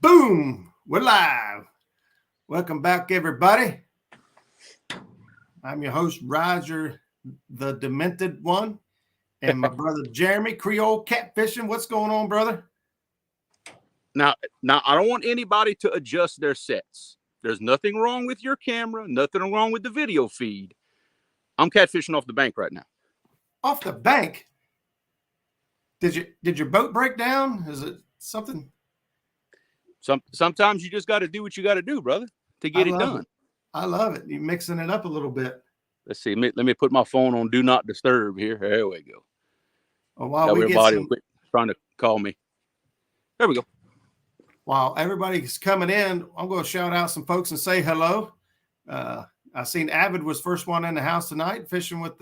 Boom! We're live. Welcome back, everybody. I'm your host, Roger, the Demented One, and my brother Jeremy, Creole Catfishing. What's going on, brother? Now, I don't want anybody to adjust their sets. There's nothing wrong with your camera, nothing wrong with the video feed. I'm catfishing off the bank right now. Off the bank? Did your boat break down? Is it something? Sometimes you just got to do what you got to do, brother, to get it done. I love it. You're mixing it up a little bit. Let's see. Let me put my phone on Do Not Disturb here. There we go. Well, while everybody trying to call me. There we go. While everybody's coming in, I'm going to shout out some folks and say hello. I seen Avid was first one in the house tonight, fishing with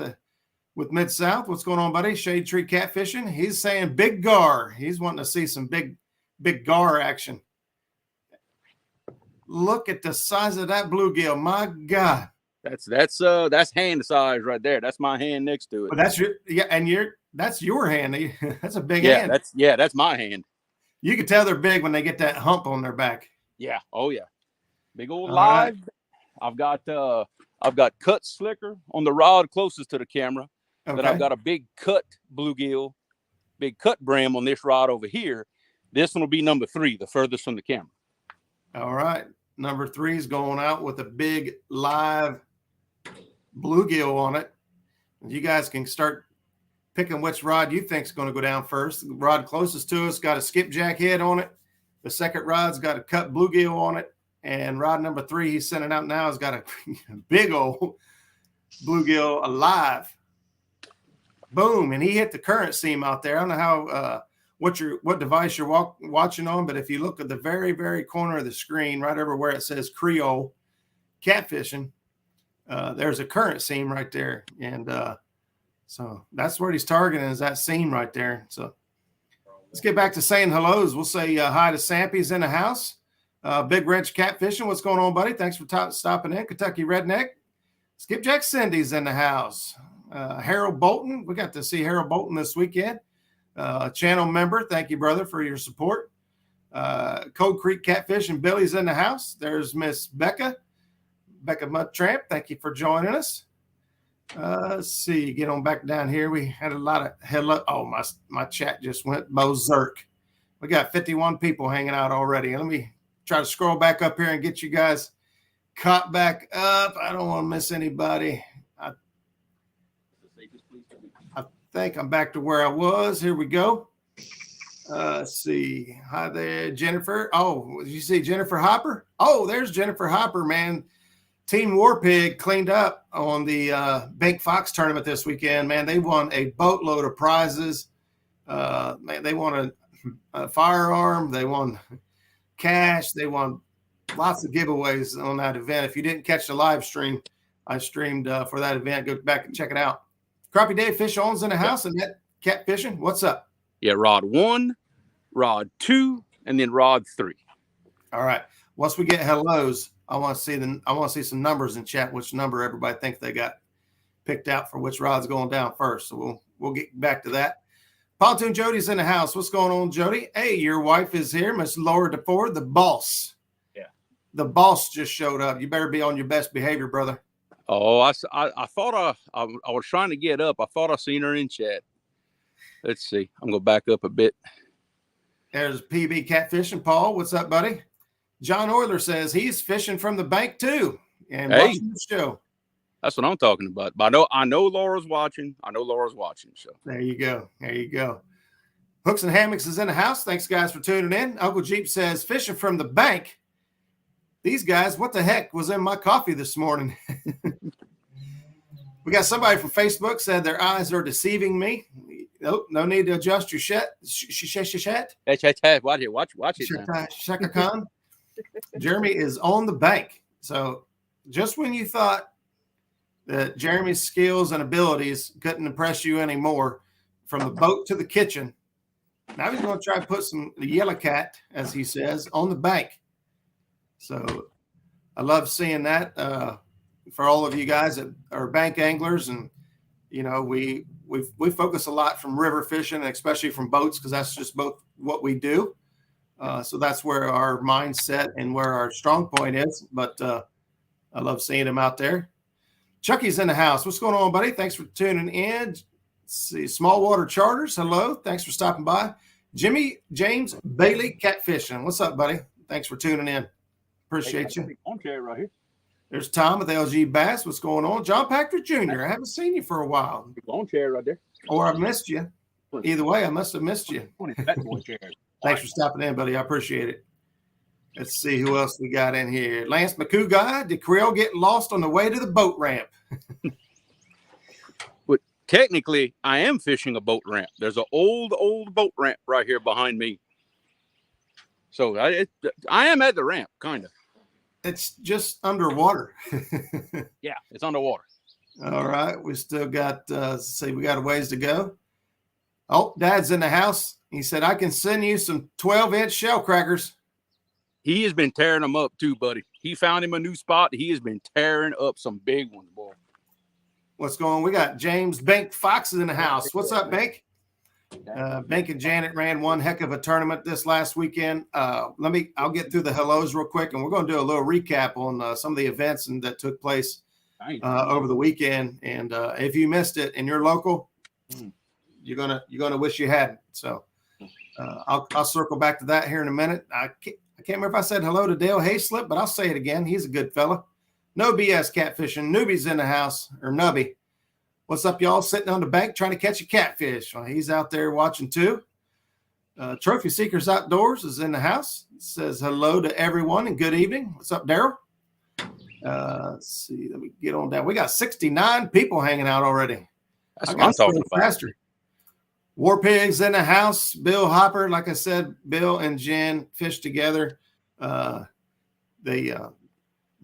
Mid-South. What's going on, buddy? Shade Tree Catfishing. He's saying big gar. He's wanting to see some big gar action. Look at the size of that bluegill. My God. That's hand size right there. That's my hand next to it. Well, that's your hand. That's a big hand. That's my hand. You can tell they're big when they get that hump on their back. Yeah. Oh yeah. Big old live. Right. I've got cut slicker on the rod closest to the camera. Okay. Then I've got a big cut bluegill, big cut brim on this rod over here. This one will be number 3, the furthest from the camera. All right. Number 3 is going out with a big live bluegill on it. You guys can start picking which rod you think is going to go down first. The rod closest to us got a skipjack head on it. The second rod's got a cut bluegill on it. And rod number 3 he's sending out now has got a big old bluegill alive. Boom. And he hit the current seam out there. I don't know how what device you're watching on, but if you look at the very, very corner of the screen, right over where it says Creole Catfishing, there's a current seam right there. And so that's where he's targeting, is that seam right there. So let's get back to saying hellos. We'll say hi to Sampy's in the house. Big Wrench Catfishing. What's going on, buddy? Thanks for stopping in. Kentucky Redneck. Skipjack Cindy's in the house. Harold Bolton. We got to see Harold Bolton this weekend. Channel member. Thank you, brother, for your support. Cold Creek Catfish and Billy's in the house. There's Miss Becca Mud Tramp. Thank you for joining us. Let's see. Get on back down here. We had a lot of hello. Oh, my chat just went berserk. We got 51 people hanging out already. Let me try to scroll back up here and get you guys caught back up. I don't want to miss anybody. I think I'm back to where I was. Here we go. Let's see. Hi there, Jennifer. Oh, did you see Jennifer Hopper? Oh, there's Jennifer Hopper, man. Team Warpig cleaned up on the Bank Fox tournament this weekend. Man, they won a boatload of prizes. Man, they won a firearm. They won cash. They won lots of giveaways on that event. If you didn't catch the live stream, I streamed for that event. Go back and check it out. Crappie Dave Fish Owns in the house and that catfishing. What's up? Yeah, rod 1, rod 2, and then rod 3. All right. Once we get hellos, I want to see some numbers in chat. Which number everybody thinks they got picked out for which rod's going down first. So we'll get back to that. Pontoon Jody's in the house. What's going on, Jody? Hey, your wife is here, Miss Laura DeFord, the boss. Yeah, the boss just showed up. You better be on your best behavior, brother. Oh, I thought I was trying to get up. I thought I seen her in chat. Let's see. I'm going to back up a bit. There's PB Catfishing. Paul, what's up, buddy? John Euler says he's fishing from the bank, too, and watching the show. That's what I'm talking about. But I know Laura's watching. So there you go. Hooks and Hammocks is in the house. Thanks, guys, for tuning in. Uncle Jeep says fishing from the bank. These guys, what the heck was in my coffee this morning? We got somebody from Facebook said their eyes are deceiving me. Nope, no need to adjust your chat. Watch it. Shaka Khan. Jeremy is on the bank. So just when you thought that Jeremy's skills and abilities couldn't impress you anymore, from the boat to the kitchen, now he's going to try to put the yellow cat, as he says, on the bank. So I love seeing that for all of you guys that are bank anglers. And, you know, we focus a lot from river fishing, especially from boats, because that's just both what we do. So that's where our mindset and where our strong point is. But I love seeing him out there. Chucky's in the house. What's going on, buddy? Thanks for tuning in. Let's see, Small Water Charters. Hello. Thanks for stopping by. Jimmy James Bailey Catfishing. What's up, buddy? Thanks for tuning in. Appreciate you. On chair right here. There's Tom with LG Bass. What's going on? John Patrick Jr. I haven't seen you for a while. On chair right there. Or I missed you. Either way, I must have missed you. Thanks for stopping in, buddy. I appreciate it. Let's see who else we got in here. Lance McCoo guy. Did Creole get lost on the way to the boat ramp? But technically, I am fishing a boat ramp. There's an old boat ramp right here behind me. So I am at the ramp, kind of. It's just underwater. Yeah, it's underwater. All right. We still got, let's see, we got a ways to go. Oh, Dad's in the house. He said, I can send you some 12-inch shell crackers. He has been tearing them up too, buddy. He found him a new spot. He has been tearing up some big ones, boy. What's going on? We got James Bank Fox in the house. What's up, Bank? Bank and Janet ran one heck of a tournament this last weekend. I'll get through the hellos real quick, and we're going to do a little recap on some of the events that took place over the weekend. And if you missed it and you're local, you're gonna wish you hadn't. So I'll circle back to that here in a minute. I can't remember if I said hello to Dale Hayslip, but I'll say it again. He's a good fella. No BS catfishing. Newbie's in the house, or Nubby. What's up, y'all? Sitting on the bank trying to catch a catfish. Well, he's out there watching too. Trophy Seekers Outdoors is in the house. It says hello to everyone and good evening. What's up, Daryl? Let's see. Let me get on down. We got 69 people hanging out already. That's what I'm talking about. Faster. War Pigs in the house. Bill Hopper, like I said, Bill and Jen fished together. They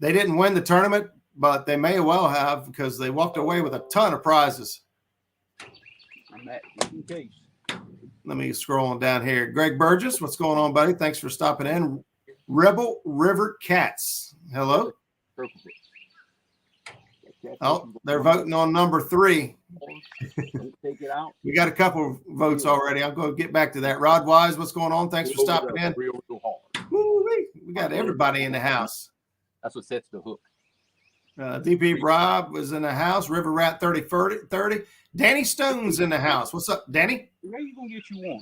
didn't win the tournament, but they may well have because they walked away with a ton of prizes. Let me scroll on down here. Greg Burgess, what's going on, buddy? Thanks for stopping in. Rebel River Cats. Hello. Oh, they're voting on number 3. We got a couple of votes already. I'll go get back to that. Rod Wise, what's going on? Thanks for stopping in. We got everybody in the house. That's what sets the hook. DP Rob was in the house. River Rat 30. Danny Stone's in the house. What's up, Danny? Where you gonna get you one?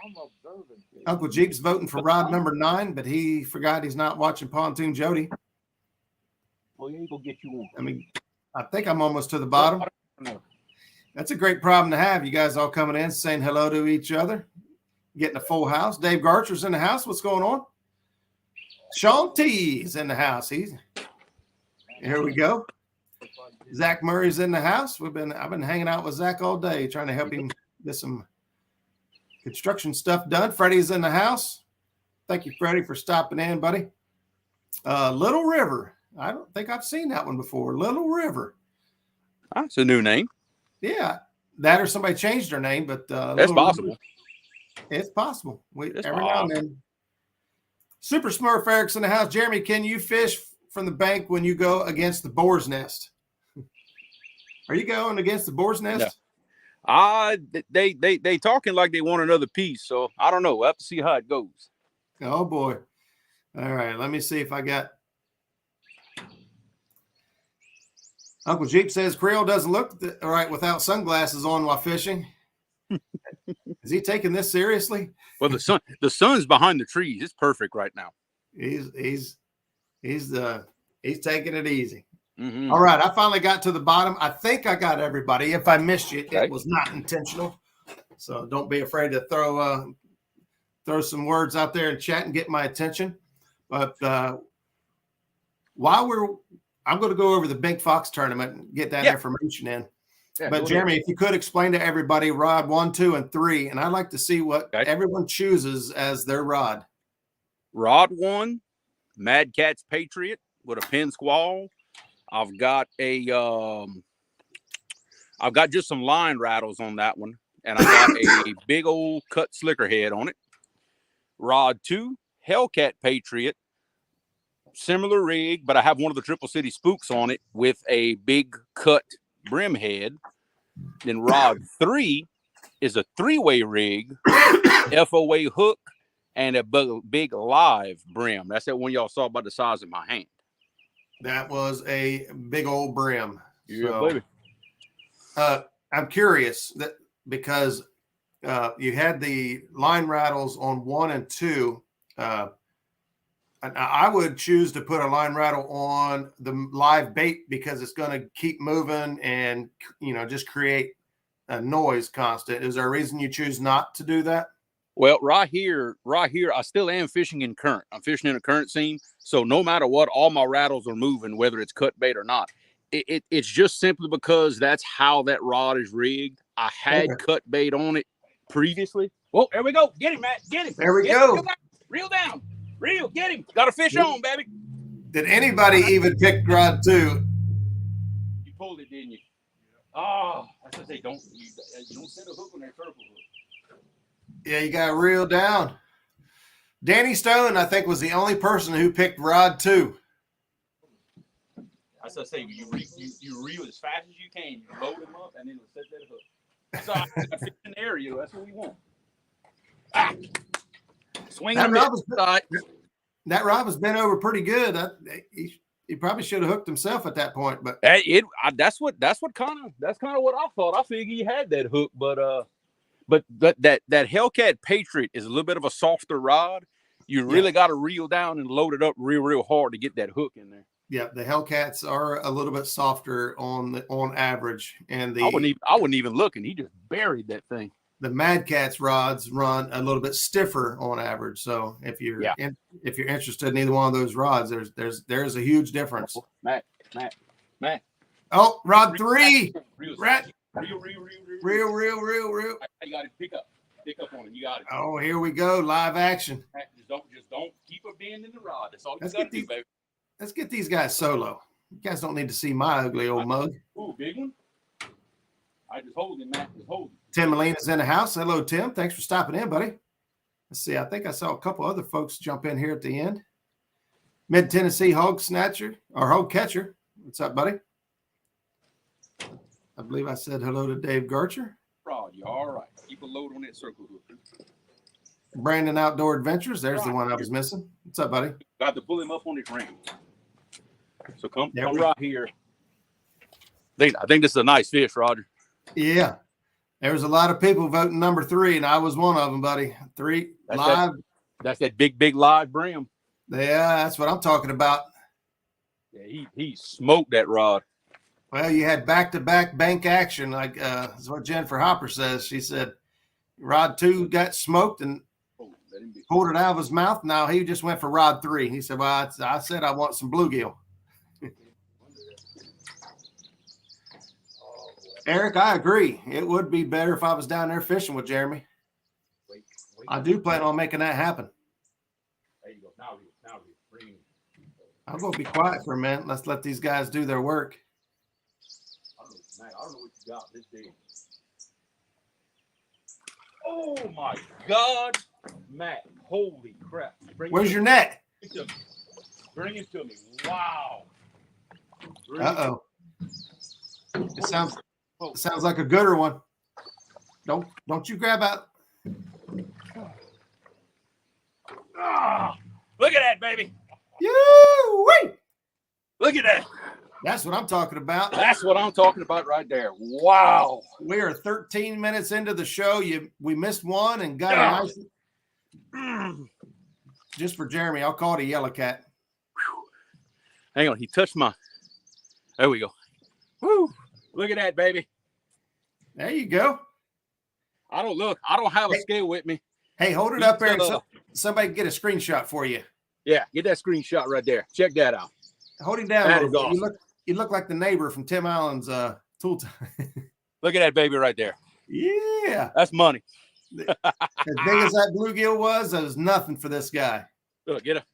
I'm observing. Uncle Jeep's voting for rod number 9, but he forgot he's not watching Pontoon Jody. Oh, yeah, you gonna get you one. I mean, I think I'm almost to the bottom. That's a great problem to have. You guys all coming in, saying hello to each other, getting a full house. Dave Garcher's in the house. What's going on? Sean T is in the house. Here we go. Zach Murray's in the house. I've been hanging out with Zach all day, trying to help him get some construction stuff done. Freddie's in the house. Thank you, Freddie, for stopping in, buddy. Little River. I don't think I've seen that one before. Little River. That's a new name. Yeah, that or somebody changed their name, but that's possible. River. It's possible. Every now and then. Super Smurf Eric's in the house. Jeremy, can you fish from the bank when you go against the boar's nest? Are you going against the boar's nest? No. They talking like they want another piece, so I don't know. We'll have to see how it goes. Oh boy. All right, let me see if I got. Uncle Jeep says Creole doesn't look all right without sunglasses on while fishing. Is he taking this seriously? Well, the sun's behind the trees. It's perfect right now. He's taking it easy. Mm-hmm. All right, I finally got to the bottom. I think I got everybody. If I missed you, it was not intentional. So don't be afraid to throw some words out there in chat and get my attention. But I'm going to go over the Big Fox tournament and get that information in. Yeah, but Jeremy, if you could explain to everybody rod 1, 2, and 3, and I'd like to see what everyone chooses as their rod. Rod 1, Mad Cat's Patriot with a pin squall. I've got just some line rattles on that one, and I got a big old cut slicker head on it. Rod 2, Hellcat Patriot, similar rig, but I have one of the Triple City Spooks on it with a big cut brim head. Then rod 3 is a 3-way rig, FOA hook, and a big live brim. That's that one y'all saw about the size of my hand. That was a big old brim. Yeah, so, baby. I'm curious that because you had the line rattles on 1 and 2. I would choose to put a line rattle on the live bait because it's going to keep moving and, just create a noise constant. Is there a reason you choose not to do that? Well, right here, I still am fishing in current. I'm fishing in a current seam. So no matter what, all my rattles are moving, whether it's cut bait or not. It's just simply because that's how that rod is rigged. I had cut bait on it previously. Well, there we go. Get him, Matt. Get him. There we go. Reel down. Reel. Get him. Got a fish on, baby. Did anybody even pick rod 2? You pulled it, didn't you? Oh, that's what I say. You don't set a hook on that turtle hook. Yeah, you got to reel down. Danny Stone, I think, was the only person who picked rod 2. That's what I say. You reel as fast as you can. You load them up, and then set that hook. So I fish an area. That's what we want. Swing that rod was bent over pretty good. He probably should have hooked himself at that point, but that's kind of what I thought. I figured he had that hook, but that Hellcat Patriot is a little bit of a softer rod. You really got to reel down and load it up real hard to get that hook in there. Yeah, the Hellcats are a little bit softer on average, and I wasn't even looking. He just buried that thing. The Mad Cats rods run a little bit stiffer on average. So if you're interested in either one of those rods, there's a huge difference. Matt. Oh, rod 3. Real. You got to pick up on it. You got it. Oh, here we go, live action. Just don't keep a bend in the rod. That's all you got to do, baby. Let's get these guys solo. You guys don't need to see my ugly old mug. Ooh, big one. I just hold him, Matt. Just hold him. Tim Molina's in the house. Hello, Tim. Thanks for stopping in, buddy. Let's see. I think I saw a couple other folks jump in here at the end. Mid Tennessee Hog Snatcher or Hog Catcher. What's up, buddy? I believe I said hello to Dave Garcher. Rod, you all right? Keep a load on that circle hook. Brandon Outdoor Adventures. There's the one I was missing. What's up, buddy? Got to pull him up on his ring. So come right here. I think this is a nice fish, Roger. Yeah. There was a lot of people voting number 3, and I was one of them, buddy. 3 live. That's that big live brim. Yeah, that's what I'm talking about. Yeah, he smoked that rod. Well, you had back-to-back bank action, like that's what Jennifer Hopper says. She said rod 2 got smoked and pulled it out of his mouth. Now he just went for rod 3. He said, well, I said I want some bluegill. Eric, I agree. It would be better if I was down there fishing with Jeremy. I do plan on making that happen. There you go. Now I'm going to be quiet for a minute. Let's let these guys do their work. I don't know what you got this day. Oh, my God. Matt, holy crap. Where's your net? Bring it to me. Wow. Uh-oh. It sounds like a gooder one. Don't you grab out. Look at that, baby. Wait. Look at that. That's what I'm talking about. That's what I'm talking about right there. Wow. We are 13 minutes into the show. We missed one and got a nice. Just for Jeremy, I'll call it a yellow cat. Hang on, he touched my. There we go. Woo! Look at that, baby. There you go. I don't have a scale with me. Hey, hold it up there and somebody get a screenshot for you. Yeah, get that screenshot right there. Check that out. Hold him down. That is awesome. You look like the neighbor from Tim Allen's tool time. Look at that baby right there. Yeah. That's money. As big as that bluegill was, that was nothing for this guy. Look, get it.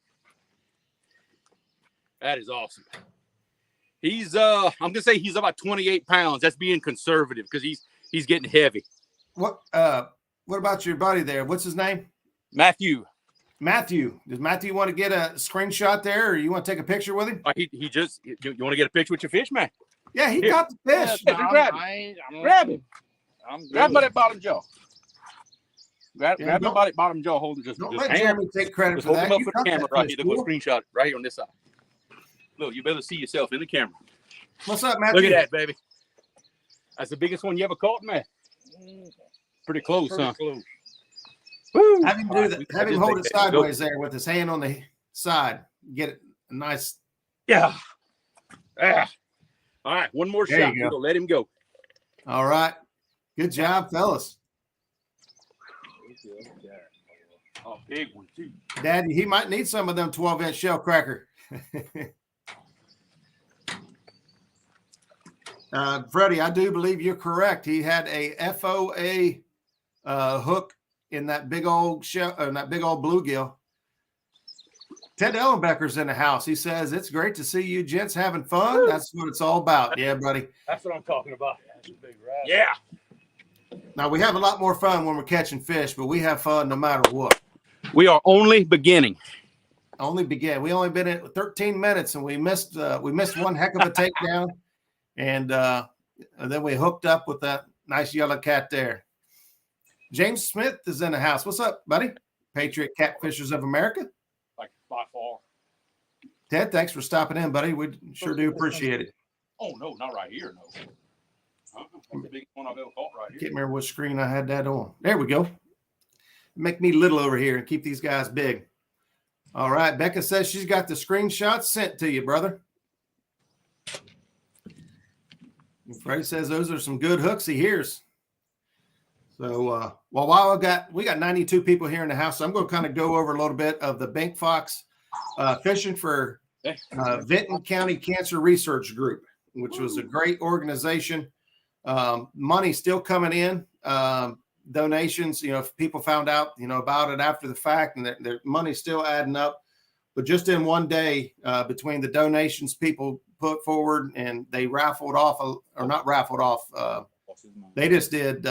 That is awesome. He's I'm gonna say he's about 28 pounds. That's being conservative because he's getting heavy. What about your buddy there? What's his name? Matthew. Does Matthew want to get a screenshot there, or you want to take a picture with him? You want to get a picture with your fish, man? Yeah, he got the fish. Grab him. Grab him by that bottom jaw. Grab him by the bottom jaw, hold it. Just let hang Jeremy on. take credit Just for hold that. him up You for the caught camera that right fish, here. Look, fool. screenshot it right here on this side. Look, you better see yourself in the camera. What's up, Matthew? Look at that, baby. That's the biggest one you ever caught, man. Pretty close, huh? Close. Woo. Have him do that. Have him hold it Go. sideways there with his hand on the side. Get it a nice. Yeah. Ah. All right, one more There shot. you go. We'll let him go. All right. Good job, fellas. Oh, big one, too. Dad, he might need some of them 12-inch shell cracker. Freddie, I do believe you're correct. He had a FOA hook in that big old shell, that big old bluegill. Ted Ellenbecker's in the house. He says, it's great to see you gents having fun. That's what it's all about. Yeah, buddy. That's what I'm talking about. That's a big rat. Yeah. Now, we have a lot more fun when we're catching fish, but we have fun no matter what. We are only beginning. We only been in 13 minutes, and we missed one heck of a takedown, and then we hooked up with that nice yellow cat there. James Smith is in the house. What's up, buddy? Patriot Catfishers of America. Like by far. Ted, thanks for stopping in, buddy. We sure do appreciate it. Oh no, not right here, no. That's the biggest one I've ever caught right I here. can't remember what screen I had that on. There we go. Make me little over here and keep these guys big. All right. Becca says she's got the screenshots sent to you, brother. And Freddie says those are some good hooks he hears. So, while we got 92 people here in the house, so I'm going to kind of go over a little bit of the Bank Fox Fishing for Vinton County Cancer Research Group, which was a great organization. Money still coming in. Donations, if people found out, about it after the fact, and their money's still adding up. But just in one day, between the donations people put forward and they raffled off, or not raffled off, they just did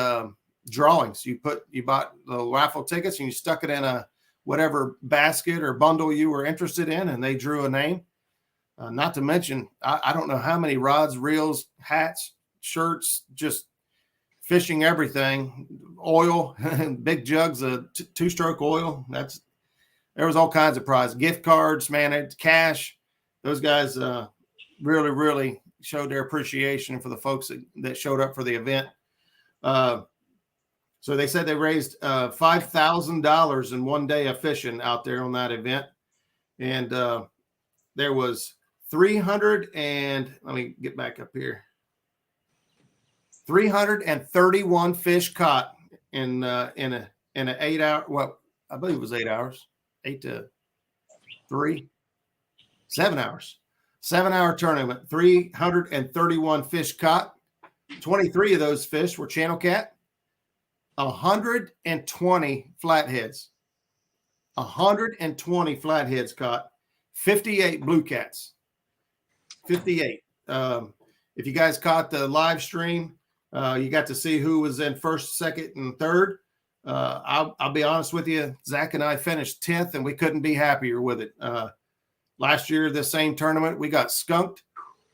drawings. You bought the raffle tickets and you stuck it in a whatever basket or bundle you were interested in, and they drew a name. Not to mention, I don't know how many rods, reels, hats, shirts, just fishing everything, oil, big jugs of two-stroke oil. There was all kinds of prizes, gift cards, man, it's cash. Those guys really, really showed their appreciation for the folks that showed up for the event. So they said they raised $5,000 in one day of fishing out there on that event. And there was 331 fish caught in an 8 hour, well, I believe it was 8 hours, 8 to 3, 7 hours, 7-hour tournament, 331 fish caught. 23 of those fish were channel cat, 120 flatheads, 120 flatheads caught, 58 blue cats, 58. If you guys caught the live stream, you got to see who was in first, second, and third. I'll be honest with you, Zach and I finished 10th, and we couldn't be happier with it. Last year, the same tournament, we got skunked.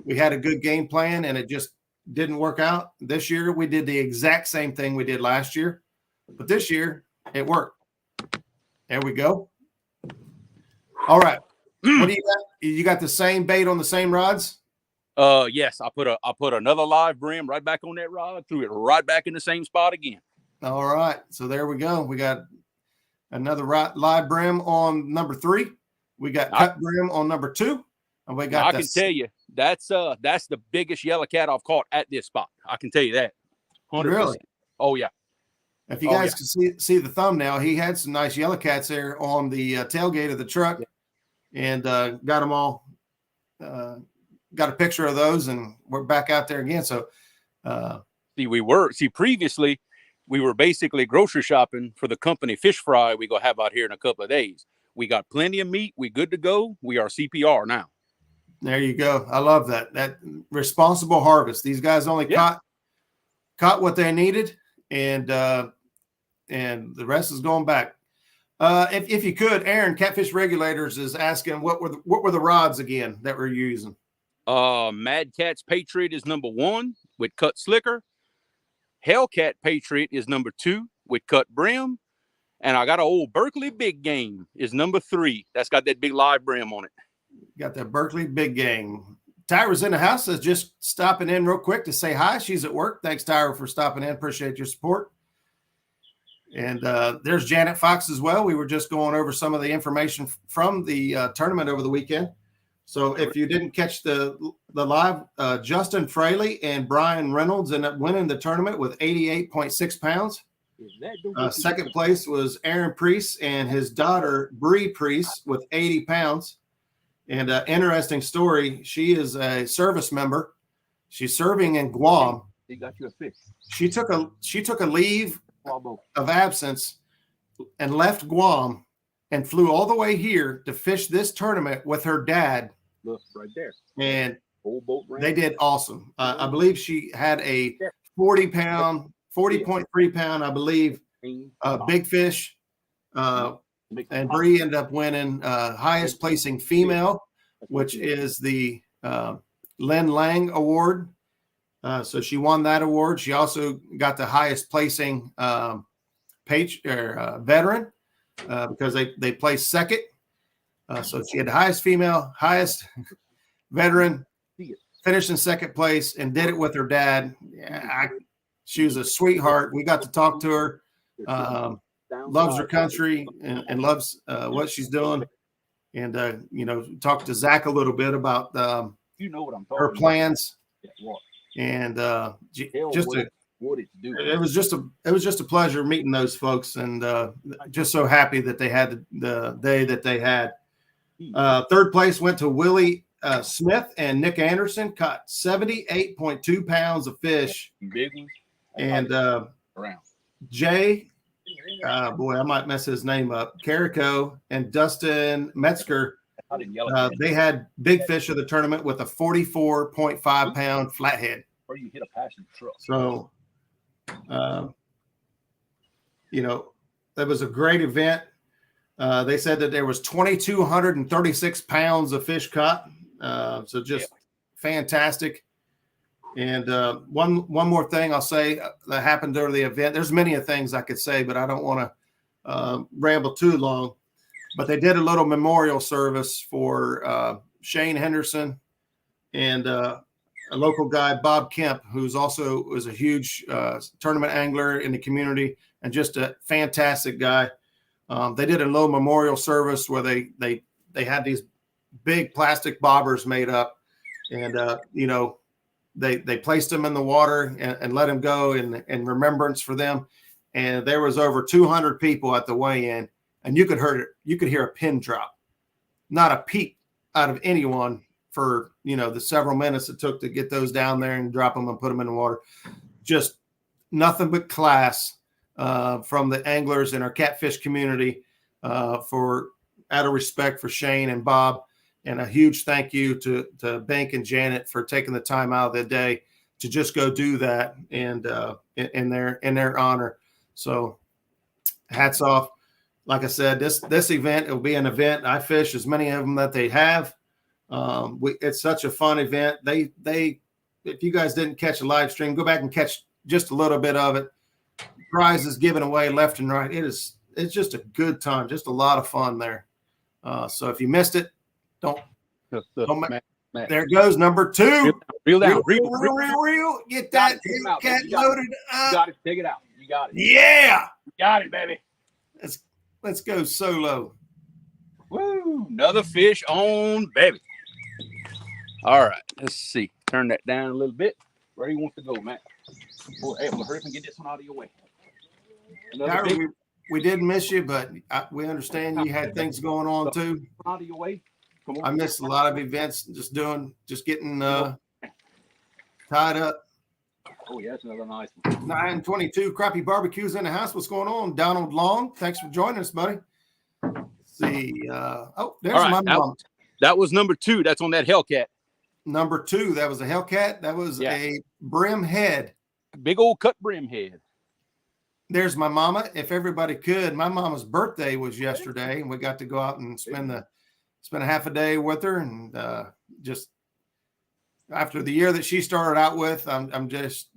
We had a good game plan, and it just didn't work out. This year, we did the exact same thing we did last year, but this year, it worked. There we go. All right. What do you got? You got the same bait on the same rods? Yes, I put another live brim right back on that rod, threw it right back in the same spot again. All right, so there we go. We got another live brim on number 3. We got cut brim on number 2, and we got. I can tell you that's the biggest yellow cat I've caught at this spot. I can tell you that. 100%. Really? Oh yeah. If you guys can see the thumbnail, he had some nice yellow cats there on the tailgate of the truck, and got them all. Got a picture of those, and we're back out there again. So, previously we were basically grocery shopping for the company fish fry we gonna have out here in a couple of days. We got plenty of meat. We good to go. We are CPR now. There you go. I love that. That responsible harvest. These guys only caught what they needed, and the rest is going back. If you could, Aaron, Catfish Regulators is asking what were the rods again that we're using? Mad Cat's Patriot is number 1 with cut slicker. Hellcat Patriot is number 2 with cut brim. And I got an old Berkeley big game is number 3. That's got that big live brim on it. Got that Berkeley big game. Tyra's in the house, is just stopping in real quick to say hi. She's at work. Thanks, Tyra, for stopping in. Appreciate your support. And there's Janet Fox as well. We were just going over some of the information from the tournament over the weekend. So if you didn't catch the live, Justin Fraley and Brian Reynolds ended up winning the tournament with 88.6 pounds. Second place was Aaron Priest and his daughter Bree Priest with 80 pounds. And interesting story, she is a service member. She's serving in Guam. He got you a fish. She took a leave of absence and left Guam and flew all the way here to fish this tournament with her dad. Look right there. And Whole boat they did awesome. I believe she had a 40.3 pound, I believe, big fish. And Bree ended up winning highest placing female, which is the Lin Lang Award. So she won that award. She also got the highest placing veteran because they placed second. So she had the highest female, highest veteran, finished in second place, and did it with her dad. She was a sweetheart. We got to talk to her. Loves her country and loves what she's doing. And talked to Zach a little bit about her plans. And it was just a pleasure meeting those folks, and just so happy that they had the day that they had. Third place went to Willie Smith and Nick Anderson. Caught 78.2 pounds of fish. Big ones. And Jay, boy, I might mess his name up. Carico and Dustin Metzger. They had big fish of the tournament with a 44.5 pound flathead. Or you hit a passion truck. So, that was a great event. They said that there was 2,236 pounds of fish caught. So just fantastic. And one more thing I'll say that happened during the event. There's many things I could say, but I don't want to ramble too long. But they did a little memorial service for Shane Henderson and a local guy, Bob Kemp, who's also was a huge tournament angler in the community and just a fantastic guy. They did a little memorial service where they had these big plastic bobbers made up, and they placed them in the water and let them go in remembrance for them. And there was over 200 people at the weigh-in, and you could hear a pin drop, not a peep out of anyone for the several minutes it took to get those down there and drop them and put them in the water. Just nothing but class from the anglers in our catfish community for out of respect for Shane and Bob. And a huge thank you to Bank and Janet for taking the time out of the day to just go do that and in their honor. So hats off. Like I said, this event, it will be an event. I fish as many of them that they have. It's such a fun event. They if you guys didn't catch a live stream, go back and catch just a little bit of it. Prizes given away left and right. It's just a good time, just a lot of fun there. So if you missed it, don't Matt. There it goes, number 2. Reel down. Reel. Get that cat loaded up. You got it. Take it out. You got it. Yeah. You got it, baby. Let's go solo. Woo! Another fish on, baby. All right. Let's see. Turn that down a little bit. Where do you want to go, Matt? Boy, hey, I'm going to hurry up and get this one out of your way. Tyra, we did miss you, but we understand you had things going on too. Out of your way. I missed a lot of events, just getting tied up. Oh, yeah, that's another nice one. 922 Crappie Barbecue's in the house. What's going on? Donald Long, thanks for joining us, buddy. Let's see. There's my mom. That was number 2. That's on that Hellcat. Number 2, that was a Hellcat. That was a brim head. Big old cut brim head. There's my mama. If everybody could, my mama's birthday was yesterday, and we got to go out and spend a half a day with her, and just after the year that she started out with, I'm just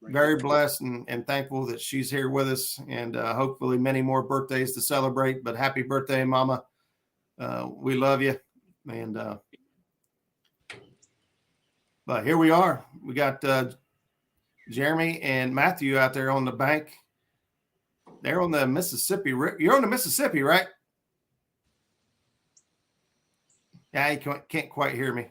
very blessed and thankful that she's here with us, and hopefully many more birthdays to celebrate. But happy birthday, Mama. We love you. And but here we are. We got Jeremy and Matthew out there on the bank. They're on the Mississippi. You're on the Mississippi, right? Yeah, you can't quite hear me.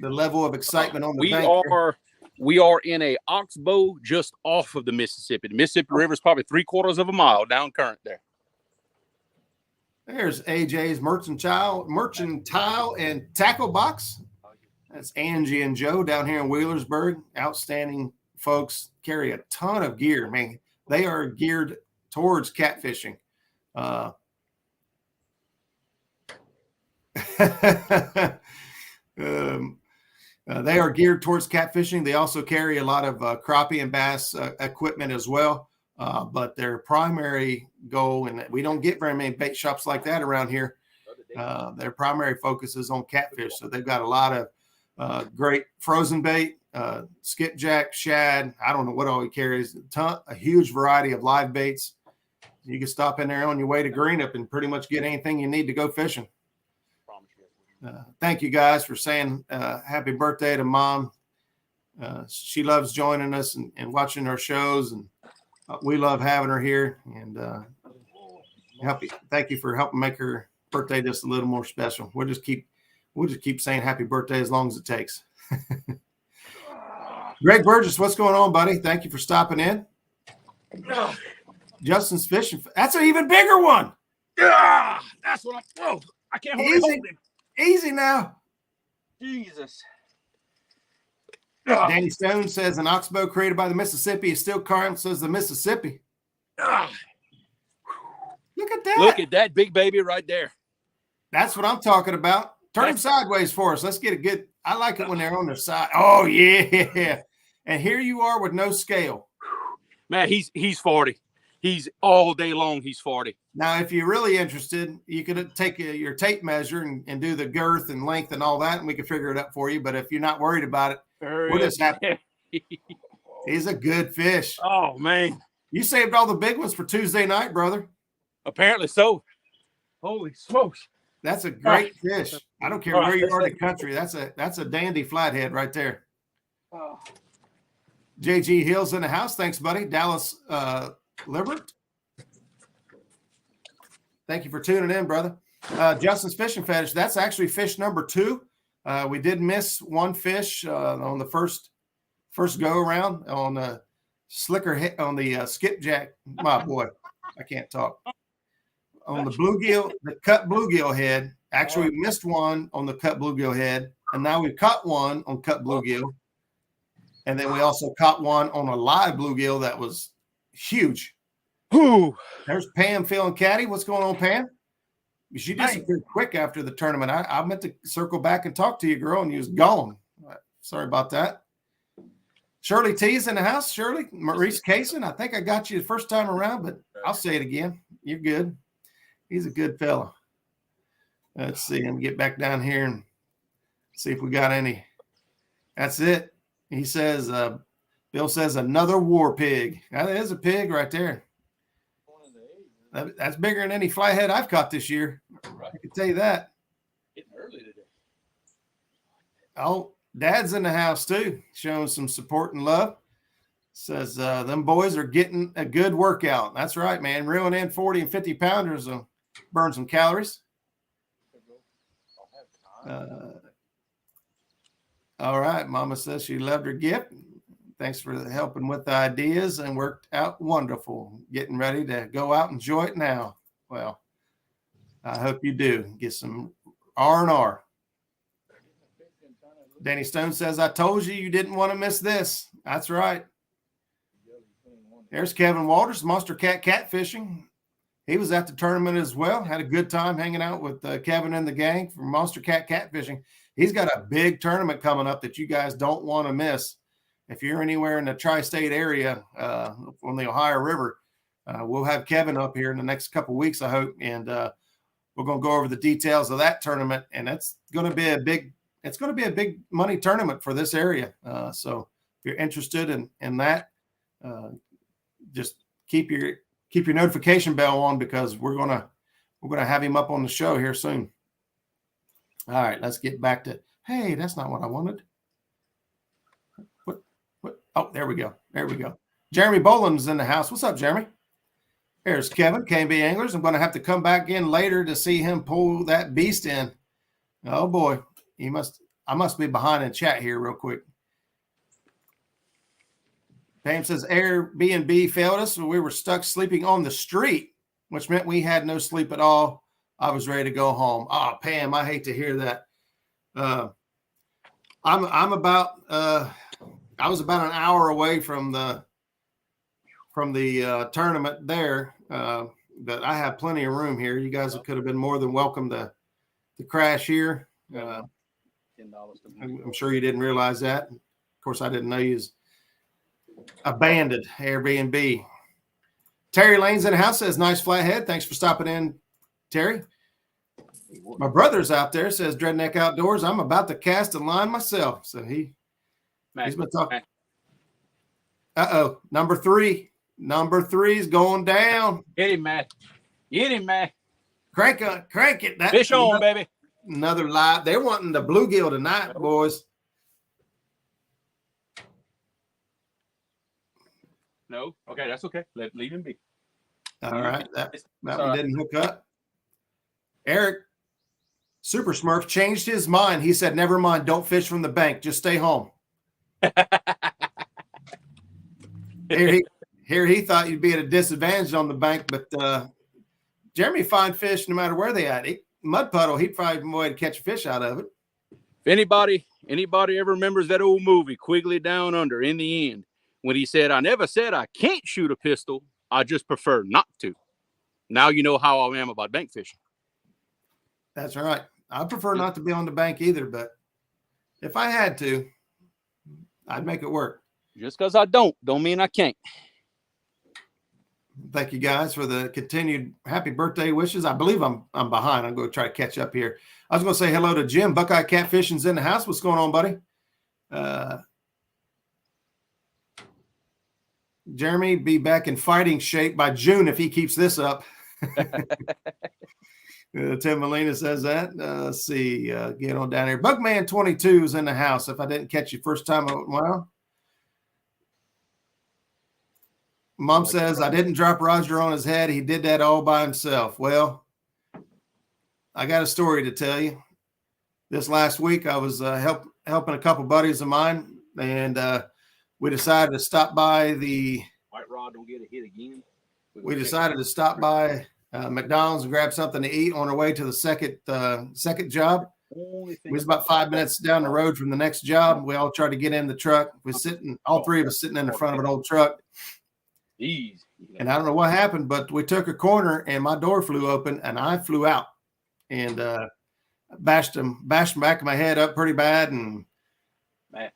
The level of excitement on the bank. We are in a oxbow just off of the Mississippi. The Mississippi River is probably 3/4 of a mile down current there. There's AJ's mercantile and tackle box. That's Angie and Joe down here in Wheelersburg. Outstanding folks, carry a ton of gear. Man, they are geared towards catfishing. They are geared towards catfishing. They also carry a lot of crappie and bass equipment as well. But their primary goal, and we don't get very many bait shops like that around here, their primary focus is on catfish. So they've got a lot of great frozen bait, skipjack, shad. I don't know what all he carries. A huge variety of live baits. You can stop in there on your way to Greenup and pretty much get anything you need to go fishing. Thank you guys for saying happy birthday to Mom. She loves joining us and watching our shows, and we love having her here. And thank you for helping make her birthday just a little more special. We'll just keep saying happy birthday as long as it takes. Greg Burgess, what's going on, buddy? Thank you for stopping in. Justin's fishing. That's an even bigger one. That's what I can't hold him. Easy now. Jesus. Danny Stone says an oxbow created by the Mississippi is still current, says the Mississippi. Look at that. Look at that big baby right there. That's what I'm talking about. Turn him sideways for us. Let's get a good. I like it when they're on their side. Oh, yeah. And here you are with no scale. Man, he's 40. He's all day long. He's 40. Now, if you're really interested, you could take your tape measure and do the girth and length and all that, and we can figure it up for you. But if you're not worried about it, we'll just have. He's a good fish. Oh, man. You saved all the big ones for Tuesday night, brother. Apparently so. Holy smokes. That's a great fish. I don't care where you are in the country. That's a dandy flathead right there. JG Hill's in the house. Thanks, buddy. Dallas Libert. Thank you for tuning in, brother. Justin's Fishing Fetish. That's actually fish number 2. We did miss one fish on the first go around on the slicker on the skipjack. My boy, I can't talk. On the bluegill, the cut bluegill head. Actually, we missed one on the cut bluegill head, and now we caught one on cut bluegill, and then we also caught one on a live bluegill that was huge. Whew. There's Pam feeling catty. What's going on, Pam? She disappeared quick after the tournament. I meant to circle back and talk to you, girl, and you was gone. Sorry about that. Shirley T's in the house. Shirley, Maurice Kaysen. I think I got you the first time around, but I'll say it again. You're good. He's a good fella. Let's see him get back down here and see if we got any. That's it. He says, Bill says another war pig. That is a pig right there. That's bigger than any flathead I've caught this year. I can tell you that. Getting early today. Oh, Dad's in the house too, showing some support and love. Says them boys are getting a good workout. That's right, man. Reeling in 40 and 50 pounders will burn some calories. All right. Mama says she loved her gift. Thanks for helping with the ideas and worked out wonderful. Getting ready to go out and enjoy it now. Well, I hope you do. Get some R&R. Danny Stone says, I told you you didn't want to miss this. That's right. There's Kevin Walters, Monster Cat Catfishing. He was at the tournament as well. Had a good time hanging out with Kevin and the gang from Monster Cat Catfishing. He's got a big tournament coming up that you guys don't want to miss. If you're anywhere in the tri-state area on the Ohio River, we'll have Kevin up here in the next couple of weeks, I hope, and we're going to go over the details of that tournament. And that's going to be a big money tournament for this area. So you're interested in that, just keep your notification bell on, because we're gonna have him up on the show here soon. All right, let's get back to. Hey, that's not what I wanted. What? Oh, there we go. Jeremy Boland's in the house. What's up, Jeremy? There's Kevin, KB Anglers. I'm going to have to come back in later to see him pull that beast in. Oh boy, I must be behind in chat here real quick. Pam says Airbnb failed us, so we were stuck sleeping on the street, which meant we had no sleep at all. I was ready to go home. Oh, Pam, I hate to hear that. I'm about I was about an hour away from the tournament there, but I have plenty of room here. You guys could have been more than welcome to crash here. I'm sure you didn't realize that. Of course, I didn't know you was abandoned Airbnb. Terry Lane's in the house, says nice flathead. Thanks for stopping in, Terry. My brother's out there, says Dreadneck Outdoors. I'm about to cast a line myself. So he's been talking. Number three is going down. Get him, Matt. Crank it. That fish on, baby. Another live. They're wanting the bluegill tonight, boys. No, okay, that's okay. Leave him be. All right, that one didn't hook up. Eric Super Smurf changed his mind. He said, "Never mind. Don't fish from the bank. Just stay home." Here he thought you'd be at a disadvantage on the bank, but Jeremy find fish no matter where they at. Mud puddle, he'd probably go ahead and catch a fish out of it. If anybody ever remembers that old movie, Quigley Down Under, in the end, when he said, "I never said I can't shoot a pistol. I just prefer not to." Now you know how I am about bank fishing. That's right. I prefer not to be on the bank either, but if I had to, I'd make it work. Just because I don't mean I can't. Thank you guys for the continued happy birthday wishes. I believe I'm behind. I'm going to try to catch up here. I was going to say hello to Jim. Buckeye Catfishing's in the house. What's going on, buddy? Jeremy be back in fighting shape by June if he keeps this up. Tim Molina says that. Let's see. Get on down here. Bugman 22 is in the house. If I didn't catch you first time, well. Mom says, I didn't drop Roger on his head. He did that all by himself. Well, I got a story to tell you. This last week, I was helping a couple buddies of mine, and we decided to stop by the White Rod don't get a hit again. We decided to stop by McDonald's and grab something to eat on our way to the second job. We was about 5 minutes down the road from the next job. We all tried to get in the truck. All three of us sitting in the front of an old truck. And I don't know what happened, but we took a corner and my door flew open and I flew out and bashed the back of my head up pretty bad and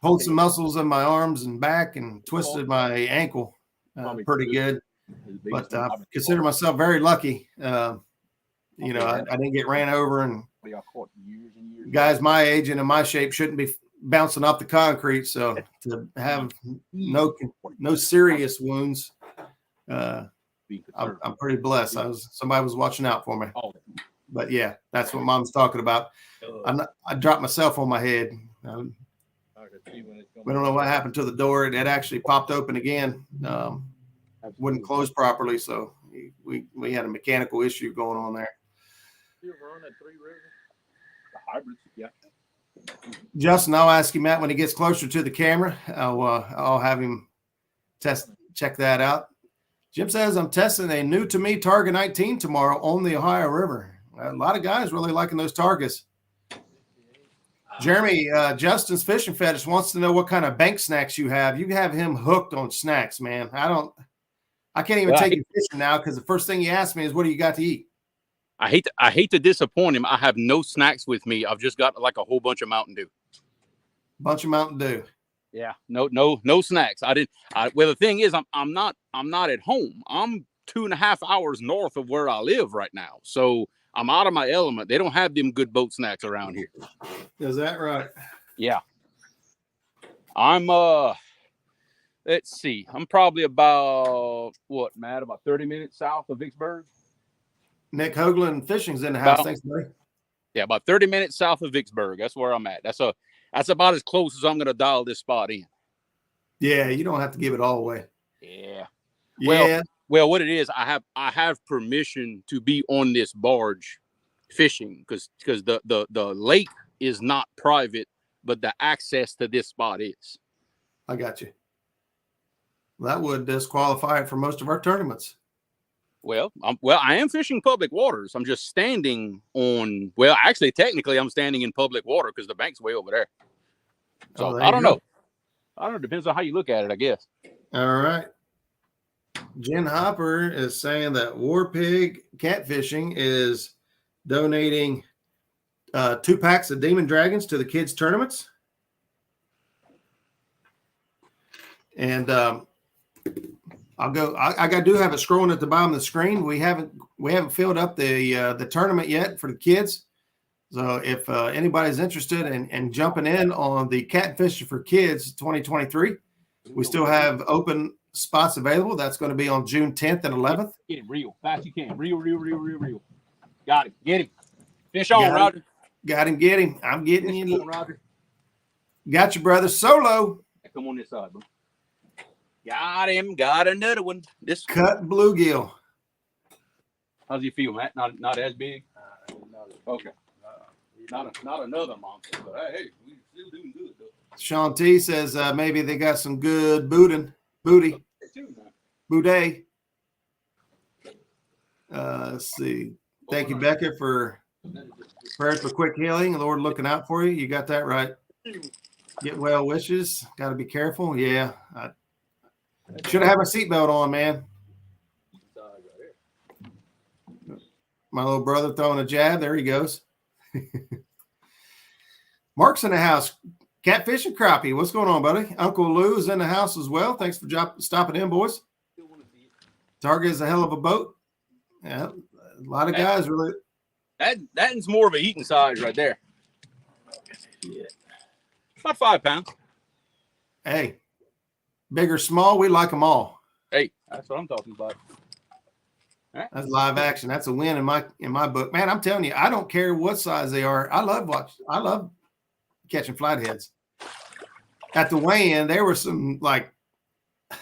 pulled some muscles in my arms and back and twisted my ankle pretty good. But I consider myself very lucky. I didn't get ran over, and guys my age and in my shape shouldn't be bouncing off the concrete. So to have no serious wounds, I'm pretty blessed. Somebody was watching out for me. But yeah, that's what Mom's talking about. I dropped myself on my head. We don't know what happened to the door. It actually popped open again. Wouldn't close properly, so we had a mechanical issue going on there. Justin, I'll ask him that when he gets closer to the camera. I'll have him check that out. Jim says, I'm testing a new to me Targa 19 tomorrow on the Ohio River. A lot of guys really liking those Targas. Jeremy, Justin's fishing fetish wants to know what kind of bank snacks you have. You have him hooked on snacks, man. I can't even take you fishing now because the first thing he asked me is, what do you got to eat? I hate to disappoint him. I have no snacks with me. I've just got like a whole bunch of Mountain Dew. Bunch of Mountain Dew. Yeah, no snacks. Well, the thing is, I'm not at home. I'm 2.5 hours north of where I live right now, so I'm out of my element. They don't have them good boat snacks around here. Is that right? Yeah. I'm Let's see. I'm probably about what, Matt? About 30 minutes south of Vicksburg. Nick Hoagland Fishing's in the house. Thanks, buddy. Yeah, about 30 minutes south of Vicksburg. That's where I'm at. That's about as close as I'm going to dial this spot in. Yeah, you don't have to give it all away. Yeah. Yeah. Well, what it is, I have permission to be on this barge fishing because the lake is not private, but the access to this spot is. I got you. That would disqualify it for most of our tournaments. Well, I am fishing public waters. I'm just standing on. Well, actually, technically, I'm standing in public water because the bank's way over there. So I don't know. I don't know. Depends on how you look at it, I guess. All right. Jen Hopper is saying that War Pig Catfishing is donating 2 packs of Demon Dragons to the kids' tournaments. And I do have it scrolling at the bottom of the screen. We haven't filled up the tournament yet for the kids. So if anybody's interested in jumping in on the Catfishing for Kids 2023, we still have open spots available. That's going to be on June 10th and 11th. Get him real fast you can. Real. Got him. Get him. Fish on, Roger. Got him. Get him. I'm getting you. Roger. Got you, brother. Solo. Come on this side, bro. Got him. Got another one. This cut bluegill. How's he feel, Matt? Not as big. Okay. Not another monster, but hey, we still doing good though. Sean T says maybe they got some good booty. Boudet. Let's see. Thank you, Becca, for prayers for quick healing. The Lord looking out for you. You got that right. Get well wishes. Got to be careful. Yeah. I should have had my seatbelt on, man. My little brother throwing a jab. There he goes. Mark's in the house. Catfish and crappie. What's going on, buddy? Uncle Lou's in the house as well. Thanks for stopping in, boys. Target is a hell of a boat. Yeah, a lot of guys really. That's more of a eating size right there. Yeah. About 5 pounds. Hey, big or small, we like them all. Hey, that's what I'm talking about. Right. That's live action. That's a win in my book, man. I'm telling you, I don't care what size they are. I love catching flatheads. At the weigh-in, there were some like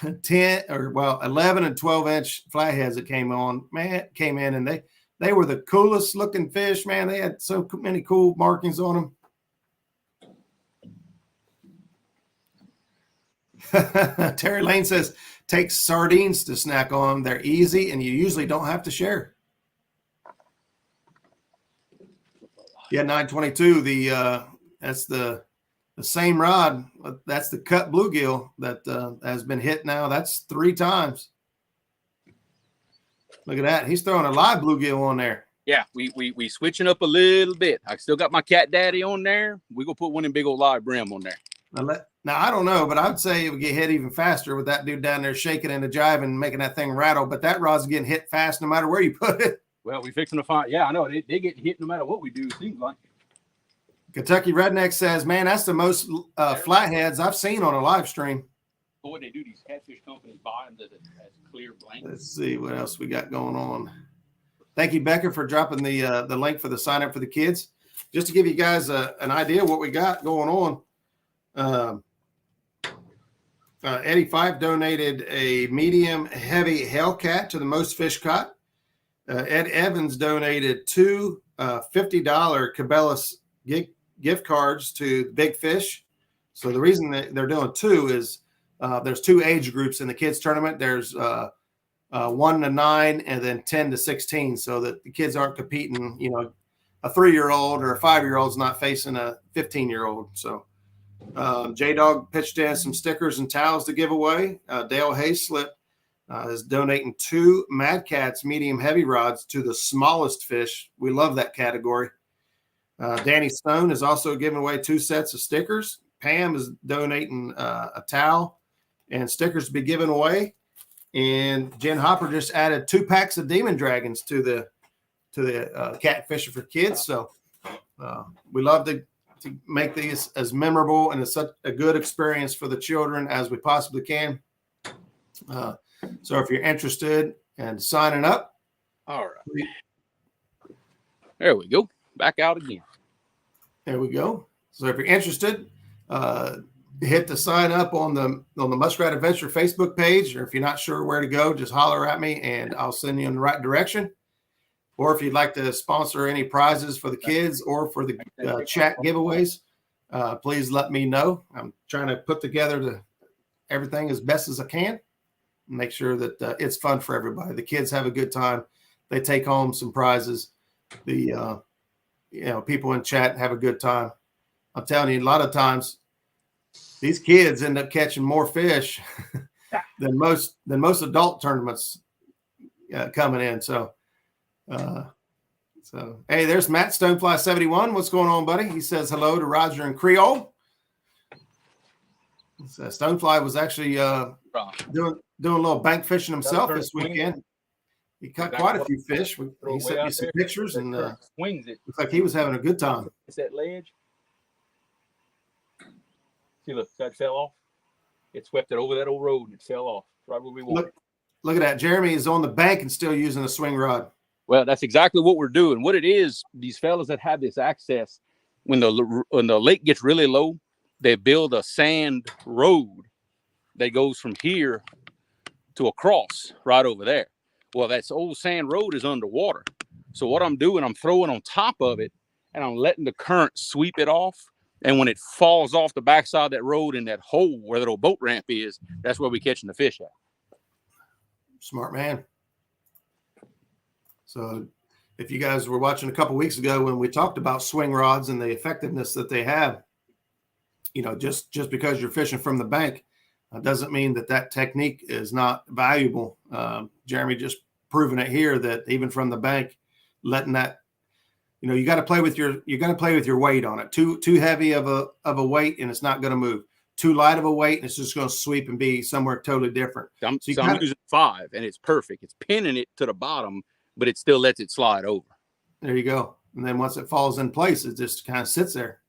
11 and 12-inch flatheads that came in, and they were the coolest looking fish, man. They had so many cool markings on them. Terry Lane says, take sardines to snack on. They're easy, and you usually don't have to share. Yeah, 922. That's the same rod. That's the cut bluegill that has been hit now. That's 3 times. Look at that. He's throwing a live bluegill on there. Yeah, we switching up a little bit. I still got my cat daddy on there. We're going to put one in big old live brim on there. Now, I don't know, but I would say it would get hit even faster with that dude down there shaking and jiving and making that thing rattle. But that rod's getting hit fast no matter where you put it. Well, we fixing to find. Yeah, I know. They get hit no matter what we do, it seems like. Kentucky Redneck says, man, that's the most flatheads I've seen on a live stream. Boy, they do these catfish companies buy them that has clear blankets. Let's see what else we got going on. Thank you, Becca, for dropping the link for the sign up for the kids. Just to give you guys an idea of what we got going on. Eddie Fife donated a medium heavy Hellcat to the most fish caught. Ed Evans donated 2 $50 Cabela's gift cards to Big Fish. So the reason that they're doing 2 is there's 2 age groups in the kids tournament. There's 1 to 9 and then 10 to 16, so that the kids aren't competing. You know, a 3-year-old or a 5-year-old is not facing a 15-year-old. So J-Dog pitched in some stickers and towels to give away. Dale Hayslip is donating 2 Mad Cats medium heavy rods to the smallest fish. We love that category. Danny Stone is also giving away 2 sets of stickers. Pam is donating a towel and stickers to be given away. And Jen Hopper just added 2 packs of Demon Dragons to the Catfishing for Kids. So we love to make these as memorable and as such a good experience for the children as we possibly can. So if you're interested in signing up, all right. There we go. Back out again. There we go. So if you're interested, hit the sign up on the Muskrat Adventure Facebook page, or if you're not sure where to go, just holler at me and I'll send you in the right direction. Or if you'd like to sponsor any prizes for the kids or for the chat giveaways, please let me know. I'm trying to put together everything as best as I can. Make sure that it's fun for everybody. The kids have a good time. They take home some prizes. The people in chat have a good time. I'm telling you, a lot of times these kids end up catching more fish than most adult tournaments coming in. So hey, there's Matt Stonefly 71. What's going on, buddy? He says hello to Roger and Creole. So Stonefly was actually doing a little bank fishing himself this weekend. He caught quite a few fish. He sent me some pictures and swings it. Looks like he was having a good time. It's that ledge. See, look, that fell off. It swept it over that old road and it fell off right where we wanted. Look at that. Jeremy is on the bank and still using a swing rod. Well, that's exactly what we're doing. What it is, these fellas that have this access, when the lake gets really low, they build a sand road that goes from here to across right over there. Well, that old sand road is underwater. So what I'm doing, I'm throwing on top of it and I'm letting the current sweep it off. And when it falls off the backside of that road in that hole where that old boat ramp is, that's where we're catching the fish at. Smart man. So if you guys were watching a couple weeks ago when we talked about swing rods and the effectiveness that they have, just because you're fishing from the bank doesn't mean that technique is not valuable. Jeremy just proven it here that even from the bank, letting that, you got to play with your weight on it. Too heavy of a weight and it's not going to move. Too light of a weight and it's just going to sweep and be somewhere totally different. I'm using 5 and it's perfect. It's pinning it to the bottom, but it still lets it slide over. There you go. And then once it falls in place, it just kind of sits there.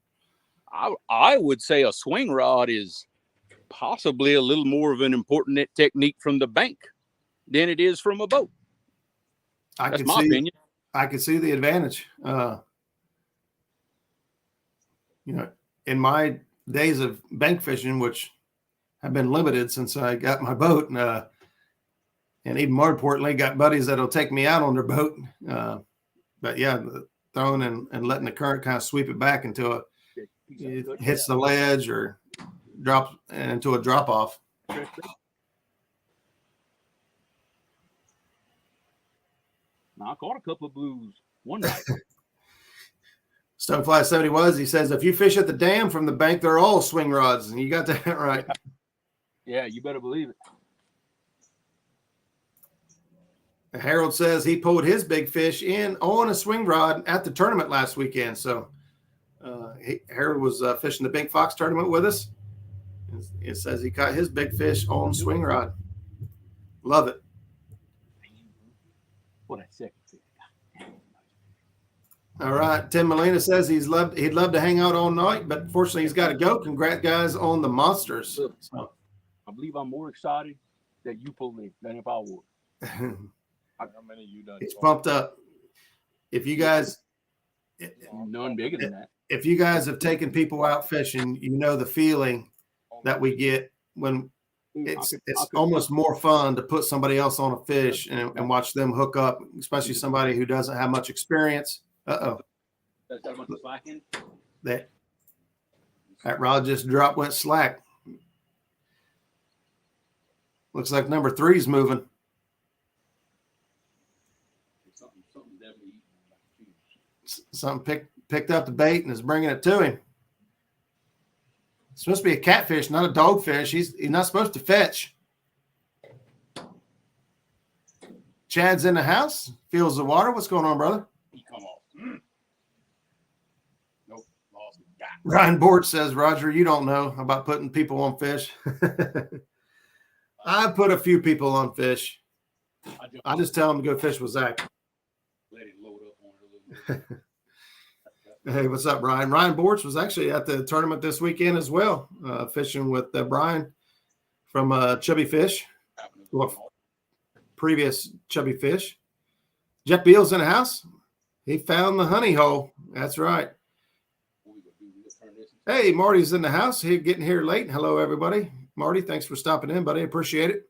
I would say a swing rod is possibly a little more of an important technique from the bank than it is from a boat. That's my opinion. I can see the advantage. In my days of bank fishing, which have been limited since I got my boat, and even more importantly, got buddies that'll take me out on their boat. But yeah, throwing and letting the current kind of sweep it back until it hits the ledge or drops into a drop off. Now, I caught a couple of blues one night. Stonefly 70 he says, if you fish at the dam from the bank, they're all swing rods. And you got that right. Yeah, you better believe it. Harold says he pulled his big fish in on a swing rod at the tournament last weekend. So Harold was fishing the Big Fox tournament with us. It says he caught his big fish on swing rod. Love it. What a second fish. All right. Tim Molina says he'd love to hang out all night, but fortunately he's got to go. Congrats, guys, on the monsters. So. I believe I'm more excited that you pulled me than if I would. How many you done? It's pumped up. If you guys, none bigger than that. If you guys have taken people out fishing, the feeling that we get when it's almost more fun to put somebody else on a fish and watch them hook up, especially somebody who doesn't have much experience. That rod just dropped, went slack. Looks like number 3's moving. Something picked up the bait and is bringing it to him. It's supposed to be a catfish, not a dogfish. He's not supposed to fetch. Chad's in the house. Feels the water. What's going on, brother? Come off. Nope. Lost. Ryan Bort says, Roger, you don't know about putting people on fish. I put a few people on fish. I just tell them to go fish with Zach. Let it load up on it a little bit. Hey, what's up, Ryan? Ryan Bortz was actually at the tournament this weekend as well, fishing with Brian from Chubby Fish. Well, previous chubby fish. Jeff Beal's in the house. He found the honey hole. That's right. Hey, Marty's in the house. He getting here late. Hello, everybody. Marty, thanks for stopping in, buddy. Appreciate it.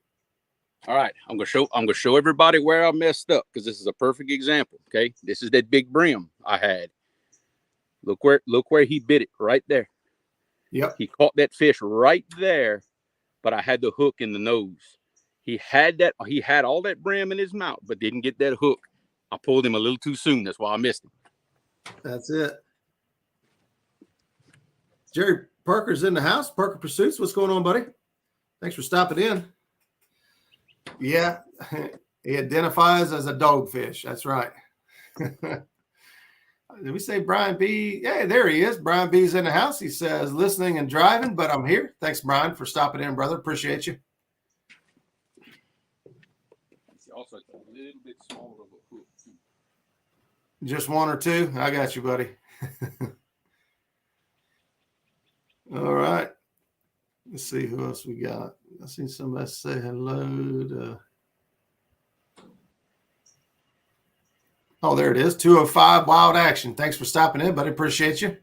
All right, I'm gonna show everybody where I messed up because this is a perfect example. Okay, this is that big brim I had. Look where he bit it right there. Yep. He caught that fish right there, but I had the hook in the nose. He had all that brim in his mouth, but didn't get that hook. I pulled him a little too soon. That's why I missed him. That's it. Jerry Parker's in the house. Parker Pursuits. What's going on, buddy? Thanks for stopping in. Yeah, he identifies as a dogfish. That's right. Did we say Brian B? Yeah, there he is. Brian B's in the house. He says, listening and driving, but I'm here. Thanks, Brian, for stopping in, brother. Appreciate you. It's also a little bit smaller of a hook, too. Just one or two? I got you, buddy. All right. Let's see who else we got. I seen somebody say hello to. Oh, there it is. 205 Wild Action. Thanks for stopping in, buddy. Appreciate you.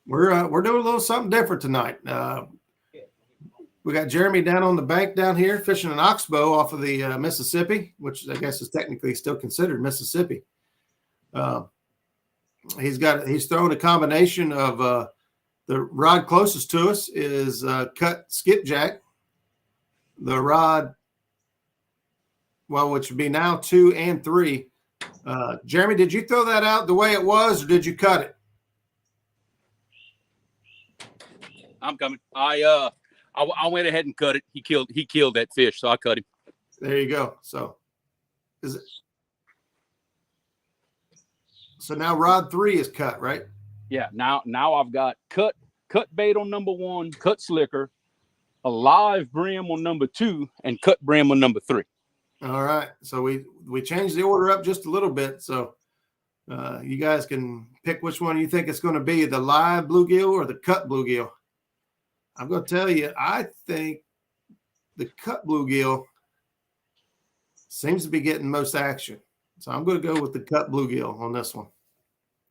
We're doing a little something different tonight. We got Jeremy down on the bank down here fishing an oxbow off of the Mississippi, which I guess is technically still considered Mississippi. He's throwing a combination of the rod closest to us is cut skipjack. The rod, well, which would be now 2 and 3. Jeremy, did you throw that out the way it was, or did you cut it? I'm coming. I went ahead and cut it. He killed that fish, so I cut him. There you go. So now rod 3 is cut, right? Yeah. Now I've got cut bait on number 1, cut slicker, a live brim on number 2, and cut brim on number 3. All right. So we changed the order up just a little bit. So you guys can pick which one you think it's going to be, the live bluegill or the cut bluegill. I'm going to tell you, I think the cut bluegill seems to be getting most action. So I'm going to go with the cut bluegill on this one.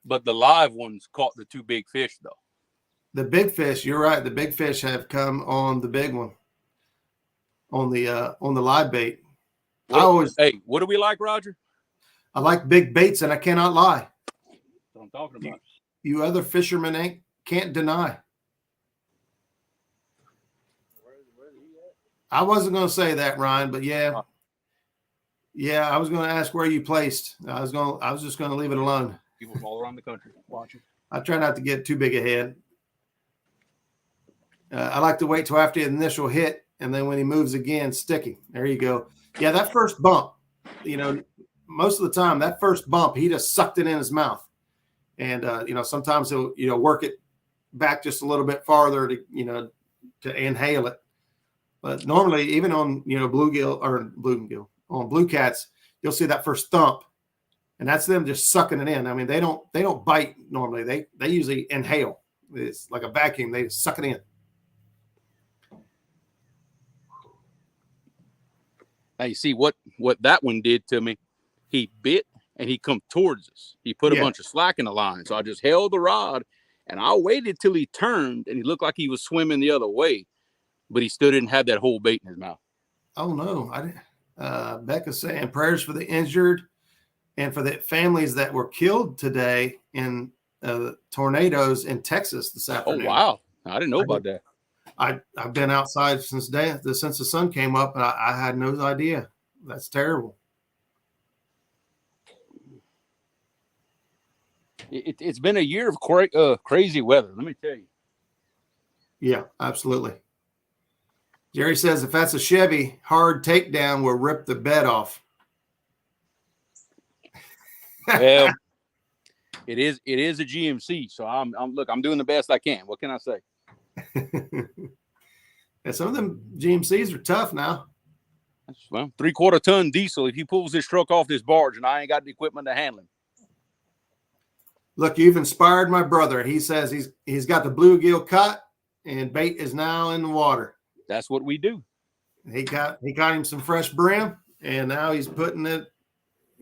But the live ones caught the 2 big fish, though. The big fish, you're right. The big fish have come on the big one, on the live bait. Hey, what do we like, Roger? I like big baits, and I cannot lie. That's what I'm talking about. You other fishermen can't deny. I wasn't going to say that, Ryan, but yeah. Yeah, I was going to ask where you placed. I was just going to leave it alone. People all around the country watching. I try not to get too big ahead. I like to wait till after the initial hit, and then when he moves again, sticky. There you go. Yeah, that first bump, most of the time, that first bump, he just sucked it in his mouth. And, sometimes he'll, work it back just a little bit farther to inhale it. But normally, even on, on blue cats, you'll see that first thump, and that's them just sucking it in. I mean, they don't bite normally. They usually inhale. It's like a vacuum. They just suck it in. Now you see what that one did to me. He bit and he come towards us. He put a bunch of slack in the line. So I just held the rod and I waited till he turned and he looked like he was swimming the other way, but he still didn't have that whole bait in his mouth. Oh no. I didn't. Becca's saying prayers for the injured and for the families that were killed today in tornadoes in Texas this afternoon. Oh, wow. I didn't know about that. I've been outside since the sun came up, and I had no idea. That's terrible. It's been a year of crazy weather, let me tell you. Yeah, absolutely. Jerry says if that's a Chevy, hard takedown will rip the bed off. Well, it is a GMC, so I'm doing the best I can. What can I say? Yeah, some of them GMCs are tough now. Well, 3/4 ton diesel. If he pulls this truck off this barge, and I ain't got the equipment to handle him. Look, you've inspired my brother. He says he's got the bluegill caught, and bait is now in the water. That's what we do. He got him some fresh brim, and now he's putting it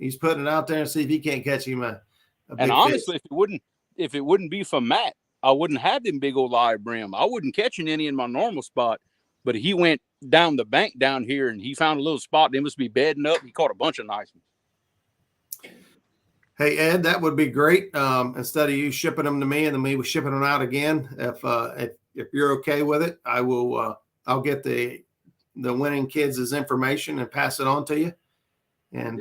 out there and see if he can't catch him a big And honestly, fish. if it wouldn't be for Matt, I wouldn't have them big old live brim. I wouldn't catching any in my normal spot, but he went down the bank down here and he found a little spot. They must be bedding up. He caught a bunch of nice ones. Hey Ed, that would be great. Instead of you shipping them to me and then me shipping them out again, if you're okay with it, I will. I'll get the winning kids' information and pass it on to you, and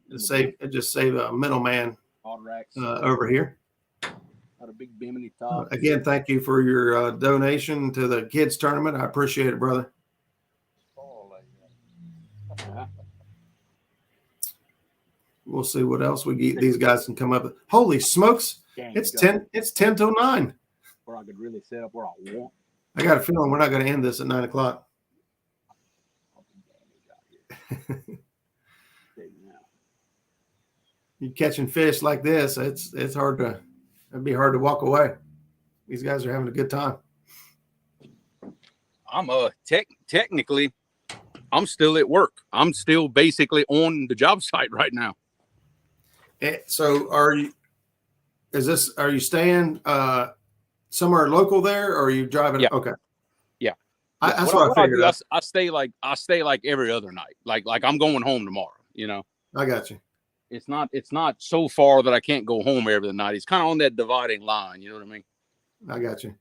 just save a middleman over here. Got a big bimini top. Again, thank you for your donation to the kids tournament. I appreciate it, brother. We'll see what else we get. These guys can come up with. Holy smokes! It's 10 till 9. Where I could really set up where I want. I got a feeling we're not going to end this at 9 o'clock. You catching fish like this, it's hard to. It'd be hard to walk away. These guys are having a good time. I'm technically, I'm still at work. I'm still basically on the job site right now. So are you staying somewhere local there, or are you driving? Yeah. Okay. Yeah. That's what I figured. I stay like every other night. Like I'm going home tomorrow, you know. I got you. It's not so far that I can't go home every night. It's kind of on that dividing line, you know what I mean? I got you.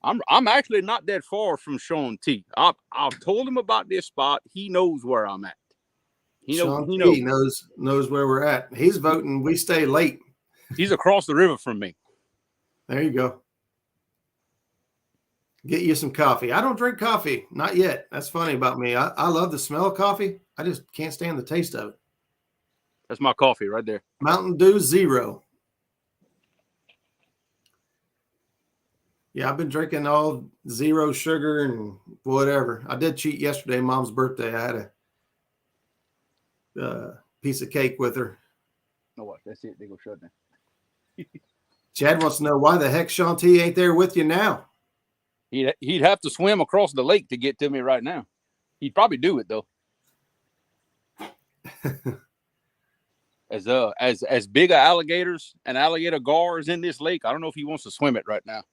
I'm actually not that far from Sean T. I've told him about this spot. He knows where I'm at. He knows where we're at. He's voting we stay late. He's across the river from me. There you go. Get you some coffee. I don't drink coffee. Not yet. That's funny about me. I love the smell of coffee. I just can't stand the taste of it. That's my coffee right there. Mountain Dew Zero. Yeah, I've been drinking all zero sugar and whatever. I did cheat yesterday, Mom's birthday. I had a piece of cake with her. No, what? That's it. They go shut down. Chad wants to know why the heck Sean T ain't there with you now. He'd have to swim across the lake to get to me right now. He'd probably do it though. As big a alligators and alligator gars in this lake, I don't know if he wants to swim it right now.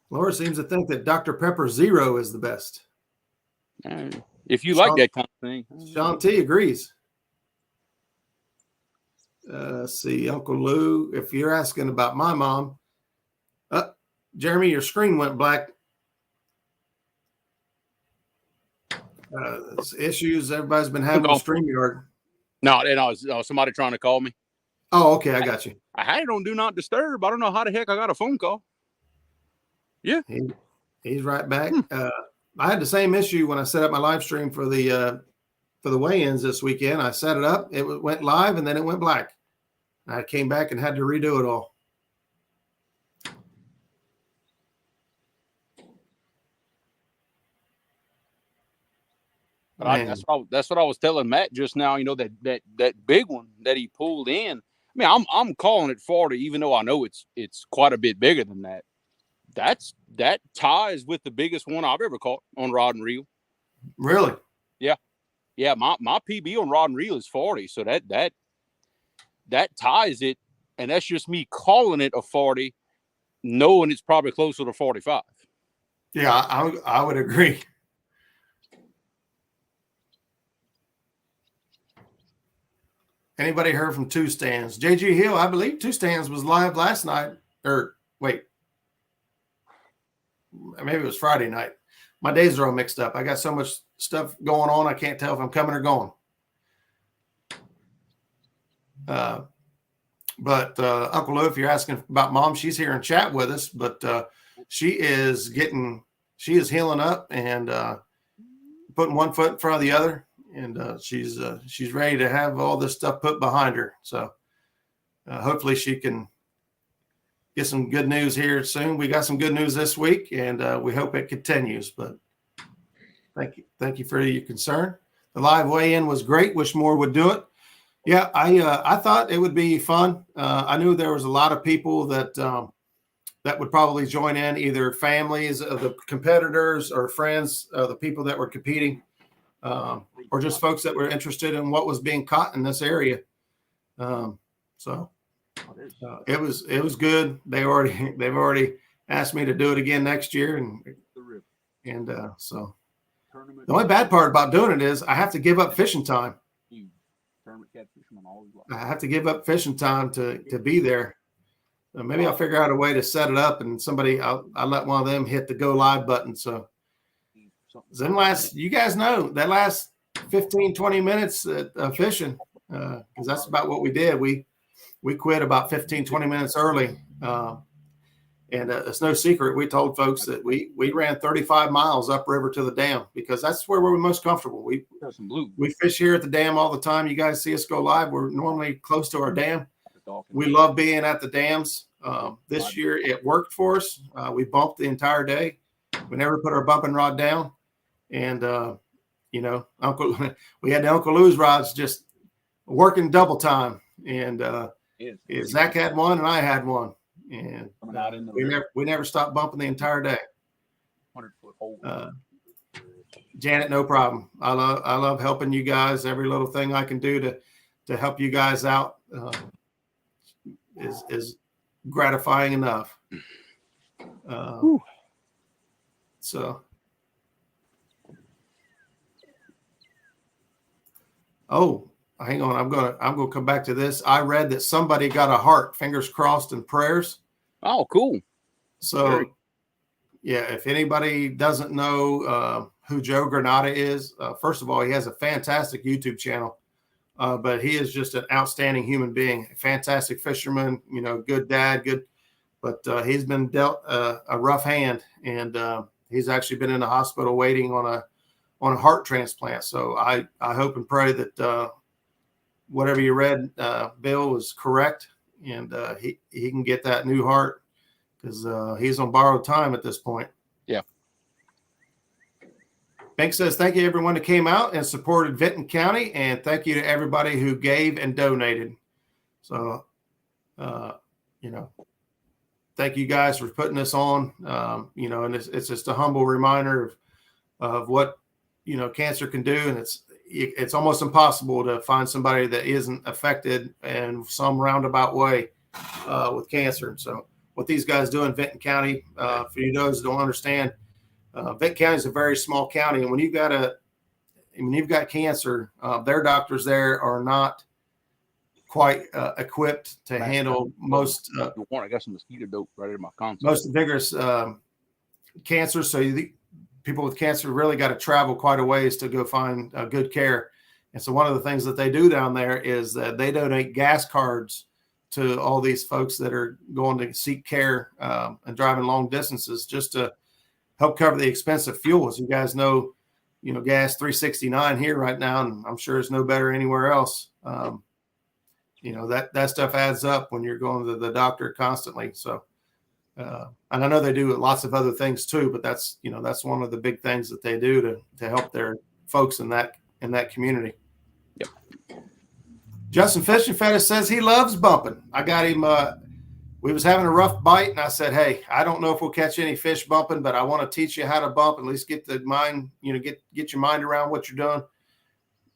Laura seems to think that Dr. Pepper Zero is the best. If you like that kind of thing. Sean T agrees. Let's see, Uncle Lou, if you're asking about my mom, Jeremy, your screen went black. Issues everybody's been having with StreamYard. No, somebody trying to call me. Oh, okay, I got you. I had it on Do Not Disturb. I don't know how the heck I got a phone call. Yeah. He's right back. I had the same issue when I set up my live stream for the weigh-ins this weekend. I set it up, it went live, and then it went black. I came back and had to redo it all. But that's what I was telling Matt just now. You know, that big one that he pulled in. I mean, I'm calling it 40, even though I know it's quite a bit bigger than that. That ties with the biggest one I've ever caught on rod and reel. Really? Yeah. My PB on rod and reel is 40, so that ties it, and that's just me calling it a 40, knowing it's probably closer to 45. Yeah, I would agree. Anybody heard from Two Stands? JG Hill, I believe Two Stands was live last night. Or wait, maybe it was Friday night. My days are all mixed up. I got so much stuff going on, I can't tell if I'm coming or going. But Uncle Lou, if you're asking about Mom, she's here in chat with us, but she is healing up and putting one foot in front of the other. And she's ready to have all this stuff put behind her. So hopefully she can get some good news here soon. We got some good news this week, and we hope it continues. But thank you for your concern. The live weigh-in was great. Wish more would do it. Yeah, I thought it would be fun. I knew there was a lot of people that that would probably join in, either families of the competitors or friends of the people that were competing, or just folks that were interested in what was being caught in this area. So it was good. They've already asked me to do it again next year, and so the only bad part about doing it is I have to give up fishing time. I have to give up fishing time to be there. Maybe I'll figure out a way to set it up, and I'll let one of them hit the go live button. So then you guys know that last 15, 20 minutes of fishing, because that's about what we did. We quit about 15, 20 minutes early. And it's no secret. We told folks that we ran 35 miles upriver to the dam because that's where we're most comfortable. We fish here at the dam all the time. You guys see us go live. We're normally close to our dam. We love being at the dams. This year it worked for us. We bumped the entire day. We never put our bumping rod down. And, we had the Uncle Lou's rods just working double time. And Zach had one and I had one. And we never stopped bumping the entire day. 100-foot hole. Janet, no problem. I love helping you guys. Every little thing I can do to help you guys out is gratifying enough. So, hang on. I'm gonna come back to this. I read that somebody got a heart. Fingers crossed and prayers. Oh, cool. So, yeah, if anybody doesn't know who Joe Granata is, first of all, he has a fantastic YouTube channel, but he is just an outstanding human being, a fantastic fisherman. Good dad, but he's been dealt a rough hand, and he's actually been in the hospital waiting on a heart transplant. So I hope and pray that whatever you read, Bill, was correct, and he can get that new heart because he's on borrowed time at this point. Yeah. Bank says, thank you everyone that came out and supported Vinton County, and thank you to everybody who gave and donated. So, thank you guys for putting this on, and it's just a humble reminder of what, cancer can do. And it's almost impossible to find somebody that isn't affected in some roundabout way with cancer. So what these guys do in Vinton County, for you those who don't understand, Vinton County is a very small county. And when you've got cancer, their doctors there are not quite equipped to handle most. I got some mosquito dope right in my console. Most vigorous cancer. So people with cancer really got to travel quite a ways to go find good care. And so one of the things that they do down there is that they donate gas cards to all these folks that are going to seek care and driving long distances just to help cover the expensive fuel. As you guys know, gas $3.69 here right now, and I'm sure it's no better anywhere else. That stuff adds up when you're going to the doctor constantly. So, and I know they do lots of other things too, but that's one of the big things that they do to help their folks in that community. Yep. Justin Fishing Fetish says he loves bumping. I got him. We was having a rough bite, and I said, "Hey, I don't know if we'll catch any fish bumping, but I want to teach you how to bump. At least get the mind, get your mind around what you're doing."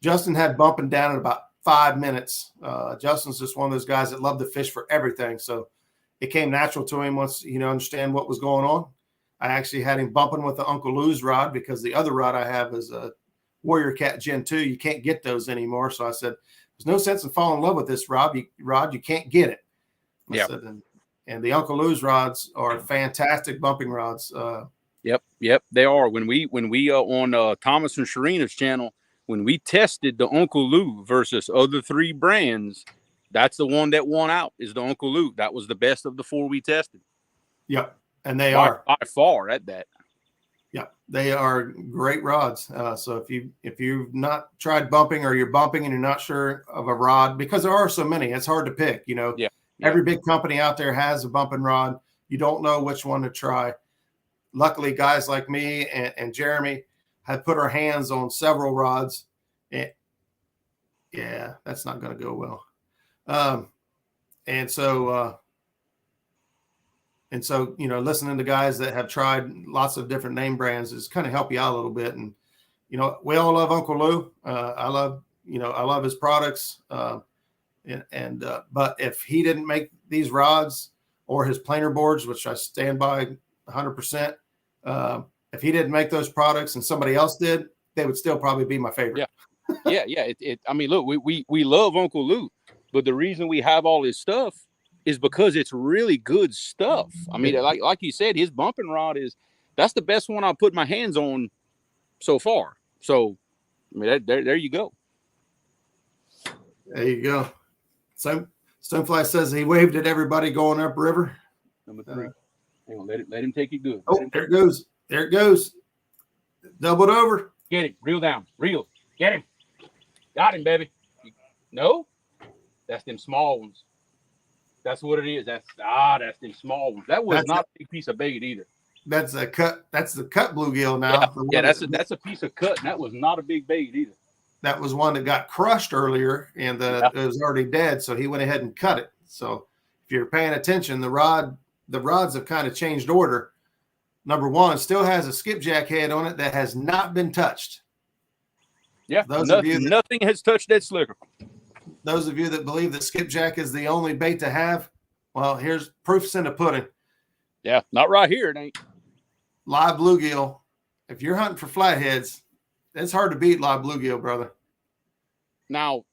Justin had bumping down in about 5 minutes. Justin's just one of those guys that love to fish for everything, so it came natural to him once understand what was going on. I actually had him bumping with the Uncle Lou's rod because the other rod I have is a Warrior Cat Gen 2. You can't get those anymore, so I said, "There's no sense in falling in love with this rod. You can't get it." Yeah. And the Uncle Lou's rods are fantastic bumping rods. Yep, they are. When we on Thomas and Sharina's channel, when we tested the Uncle Lou versus other 3 brands, that's the one that won out, is the Uncle Lou. That was the best of the 4 we tested. Yep, and they are by far at that. Yeah, they are great rods. So if you've not tried bumping, or you're bumping and you're not sure of a rod, because there are so many, it's hard to pick. Yeah. Every big company out there has a bumping rod. You don't know which one to try. Luckily, guys like me and Jeremy have put our hands on several rods. Yeah, that's not going to go well. And so And so, listening to guys that have tried lots of different name brands is kind of help you out a little bit. And, we all love Uncle Lou. I love his products. But if he didn't make these rods or his planer boards, which I stand by 100%, if he didn't make those products and somebody else did, they would still probably be my favorite. Yeah. I mean, look, we love Uncle Lou, but the reason we have all his stuff is because it's really good stuff. I mean, like you said, his bumping rod that's the best one I've put my hands on so far. So, I mean, there you go. There you go. So Stonefly says he waved at everybody going upriver. Number 3. Hang on, let him take it good. Oh, there it goes. There it goes. Doubled over. Get it. Reel down. Reel. Get him. Got him, baby. No? That's them small ones. That's what it is. That's them small ones. That was not a big piece of bait either. That's a cut. That's the cut bluegill now. Yeah, that's a piece of cut, and that was not a big bait either. That was one that got crushed earlier, and it was already dead, so he went ahead and cut it. So if you're paying attention, the rods have kind of changed order. Number 1 still has a skipjack head on it that has not been touched. Yeah, nothing has touched that slicker. Those of you that believe that skipjack is the only bait to have, well, here's proofs in the pudding. Yeah, not right here. It ain't. Live bluegill. If you're hunting for flatheads, it's hard to beat live bluegill, brother. Now,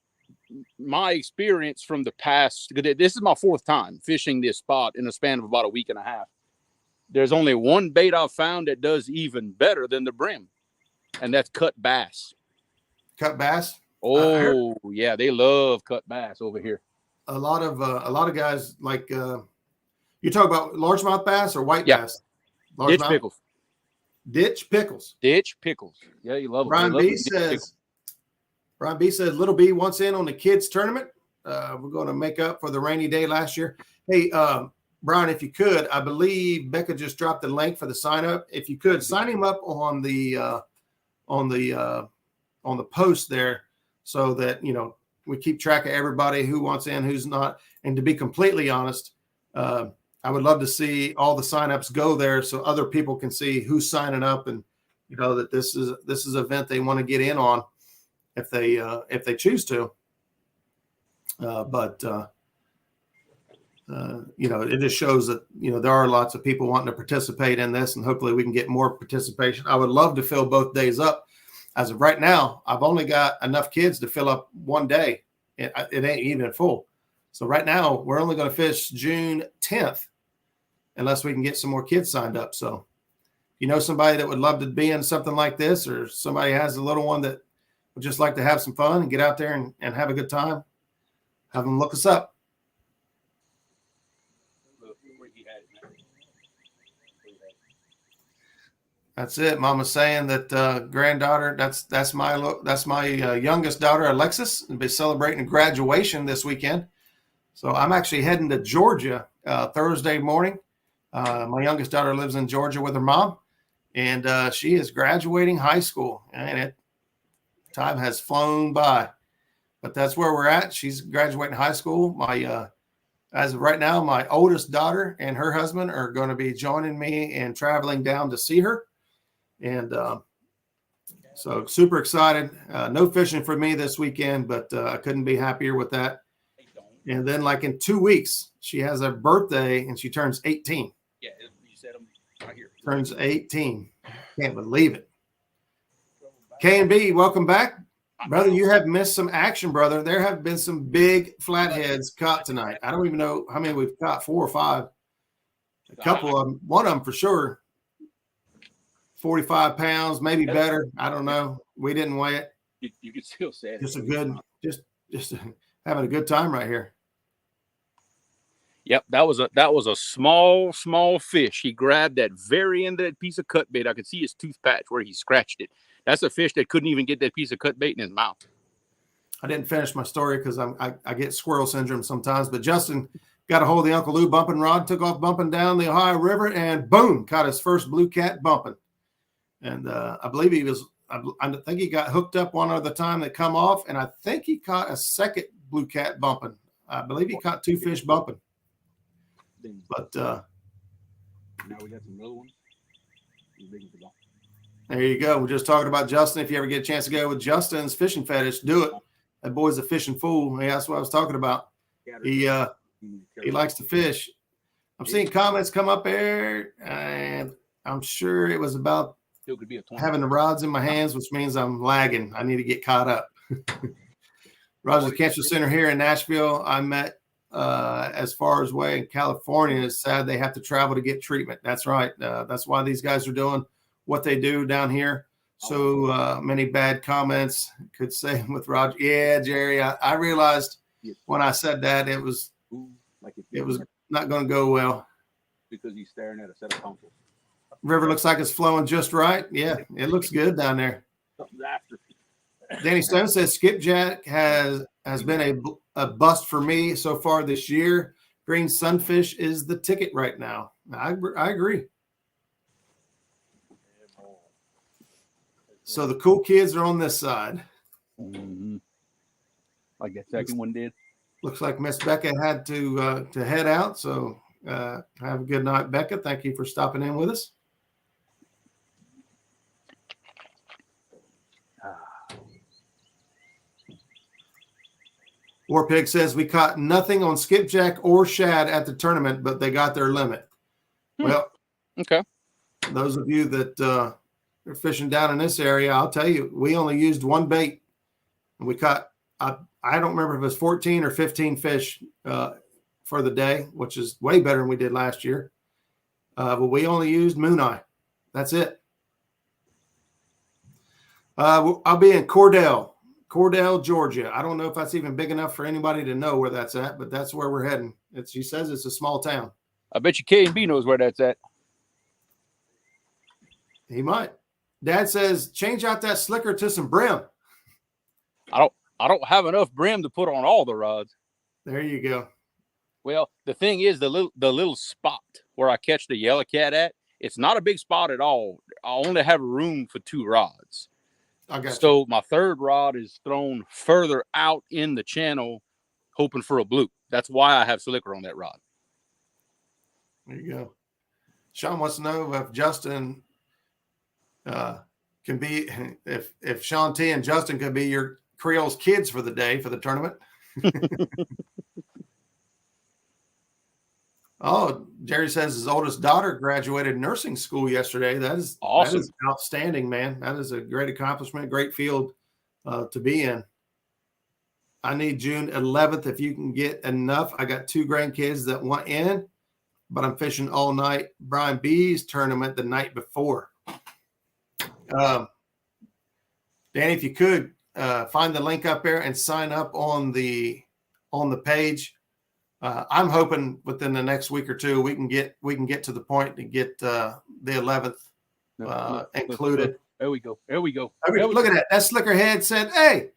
my experience from the past, this is my 4th time fishing this spot in a span of about a week and a half. There's only one bait I've found that does even better than the brim, and that's cut bass. Cut bass? Oh, yeah, they love cut bass over here. A lot of guys like you talk about largemouth bass or white bass? Ditch pickles. Ditch pickles. Ditch pickles. Yeah, you love Brian it. Brian B says Little B wants in on the kids tournament. We're going to make up for the rainy day last year. Hey, Brian, if you could, I believe Becca just dropped the link for the sign up. If you could sign him up on the post there, so that we keep track of everybody who wants in, who's not. And to be completely honest, I would love to see all the signups go there so other people can see who's signing up, and that this is an event they want to get in on if they choose to. It just shows that there are lots of people wanting to participate in this, and hopefully we can get more participation. I would love to fill both days up. As of right now, I've only got enough kids to fill up one day. It ain't even full. So right now, we're only going to fish June 10th unless we can get some more kids signed up. So somebody that would love to be in something like this, or somebody has a little one that would just like to have some fun and get out there and have a good time, have them look us up. That's it. Mama's saying that granddaughter, that's my youngest daughter, Alexis, and be celebrating graduation this weekend. So I'm actually heading to Georgia Thursday morning. My youngest daughter lives in Georgia with her mom, and she is graduating high school. And time has flown by, but that's where we're at. She's graduating high school. As of right now, my oldest daughter and her husband are going to be joining me and traveling down to see her. And so super excited. No fishing for me this weekend, but I couldn't be happier with that. And then like in 2 weeks, she has a birthday and she turns 18. Yeah, you said them right here. Turns 18. Can't believe it. K&B, welcome back. Brother, you have missed some action, brother. There have been some big flatheads caught tonight. I don't even know how many we've caught, 4 or 5. A couple of them, one of them for sure. 45 pounds, maybe better. I don't know. We didn't weigh it. You can still say it. Just having a good time right here. Yep, that was a small fish. He grabbed that very end of that piece of cut bait. I could see his tooth patch where he scratched it. That's a fish that couldn't even get that piece of cut bait in his mouth. I didn't finish my story because I get squirrel syndrome sometimes. But Justin got a hold of the Uncle Lou bumping rod, took off bumping down the Ohio River, and boom, caught his first blue cat bumping. And I believe I think he got hooked up one other time that come off, and I think he caught a second blue cat bumping. I believe he caught 2 fish bumping. But Now we got some little ones. There you go. We're just talking about Justin. If you ever get a chance to go with Justin's fishing fetish, do it. That boy's a fishing fool. Yeah, that's what I was talking about. He likes to fish. I'm seeing comments come up there, and I'm sure it was about having the rods in my hands, which means I'm lagging. I need to get caught up. Rogers Cancer Center here in Nashville. I met as far as way in California. It's sad they have to travel to get treatment. That's right. That's why these guys are doing what they do down here. So many bad comments could say with Roger. Yeah, Jerry, I realized when I said that it was not going to go well. Because he's staring at a set of tonsils. River looks like it's flowing just right. Yeah, it looks good down there. Danny Stone says skipjack has been a bust for me so far this year. Green sunfish is the ticket right now. I agree. So the cool kids are on this side. Mm-hmm. Like that second one did. Looks like Miss Becca had to head out. So have a good night, Becca. Thank you for stopping in with us. Warpig says we caught nothing on skipjack or shad at the tournament, but they got their limit. Well, okay. Those of you that are fishing down in this area, I'll tell you, we only used one bait, and we caught. I don't remember if it was 14 or 15 fish for the day, which is way better than we did last year. But we only used Moon Eye. That's it. I'll be in Cordell, Georgia. I don't know if that's even big enough for anybody to know where that's at, but that's where we're heading. She says it's a small town. I bet you K&B knows where that's at. He might. Dad says change out that slicker to some brim. I don't have enough brim to put on all the rods. There you go. Well, the thing is, the little spot where I catch the yellow cat at, it's not a big spot at all. I only have room for 2 rods. I got so my third rod is thrown further out in the channel, hoping for a blue. That's why I have slicker on that rod. There you go. Sean wants to know if Justin can be, if Sean T and Justin could be your Creole's kids for the day for the tournament. Oh, Jerry says his oldest daughter graduated nursing school yesterday. That is awesome. That is outstanding, man. That is a great accomplishment, great field to be in. I need June 11th if you can get enough. I got 2 grandkids that want in, but I'm fishing all night. Brian B's tournament the night before. Danny, if you could find the link up there and sign up on the page. I'm hoping within the next week or 2 we can get to the point to get the 11th included. There we go. Look at that. That slicker head said, "Hey,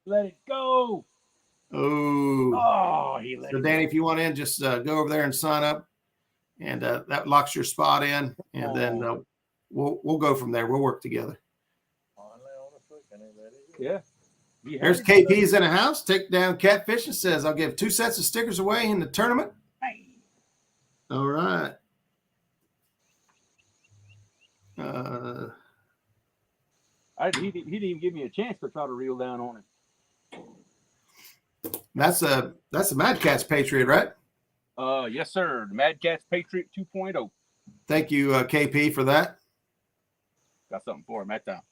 let it go." He let it go. Danny, if you want in, just go over there and sign up, and that locks your spot in, and then we'll go from there. We'll work together. Yeah. There's KP's in the house. Take down catfishing. Says I'll give 2 sets of stickers away in the tournament. Hey. All right. He didn't even give me a chance to try to reel down on him. That's a Mad Catz Patriot, right? Yes, sir. The Mad Catz Patriot 2.0. Thank you, KP, for that. Got something for him that time.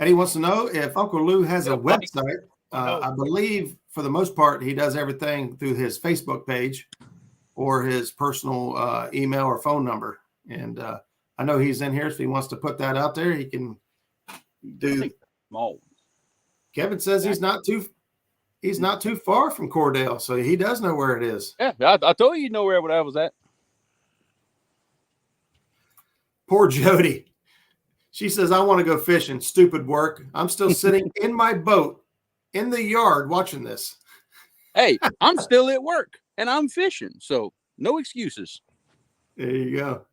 Eddie wants to know if Uncle Lou has a website. I believe for the most part, he does everything through his Facebook page or his personal email or phone number. And I know he's in here. So if he wants to put that out there, he can do. Kevin says he's not too far from Cordell, so he does know where it is. Yeah, I told you know where that was at. Poor Jody. She says, I want to go fishing. Stupid work. I'm still sitting in my boat in the yard watching this. Hey, I'm still at work and I'm fishing, so no excuses. There you go.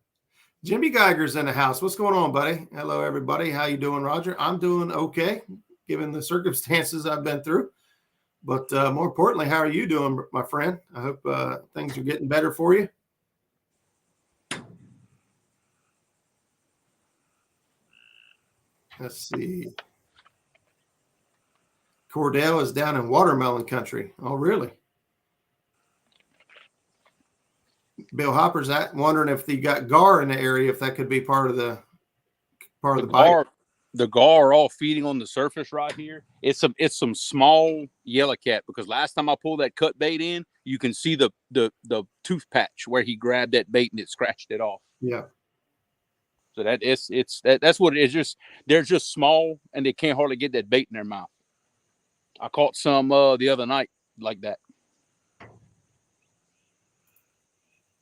Jimmy Geiger's in the house. What's going on, buddy? Hello, everybody. How you doing, Roger? I'm doing okay, given the circumstances I've been through. But more importantly, how are you doing, my friend? I hope things are getting better for you. Let's see. Cordell is down in watermelon country. Oh, really? Bill Hopper's wondering if he got gar in the area, if that could be part of the bite. The gar are all feeding on the surface right here. It's some small yellow cat, because last time I pulled that cut bait in, you can see the tooth patch where he grabbed that bait and it scratched it off. Yeah. So that's what it is. Just they're just small and they can't hardly get that bait in their mouth. I caught some the other night like that.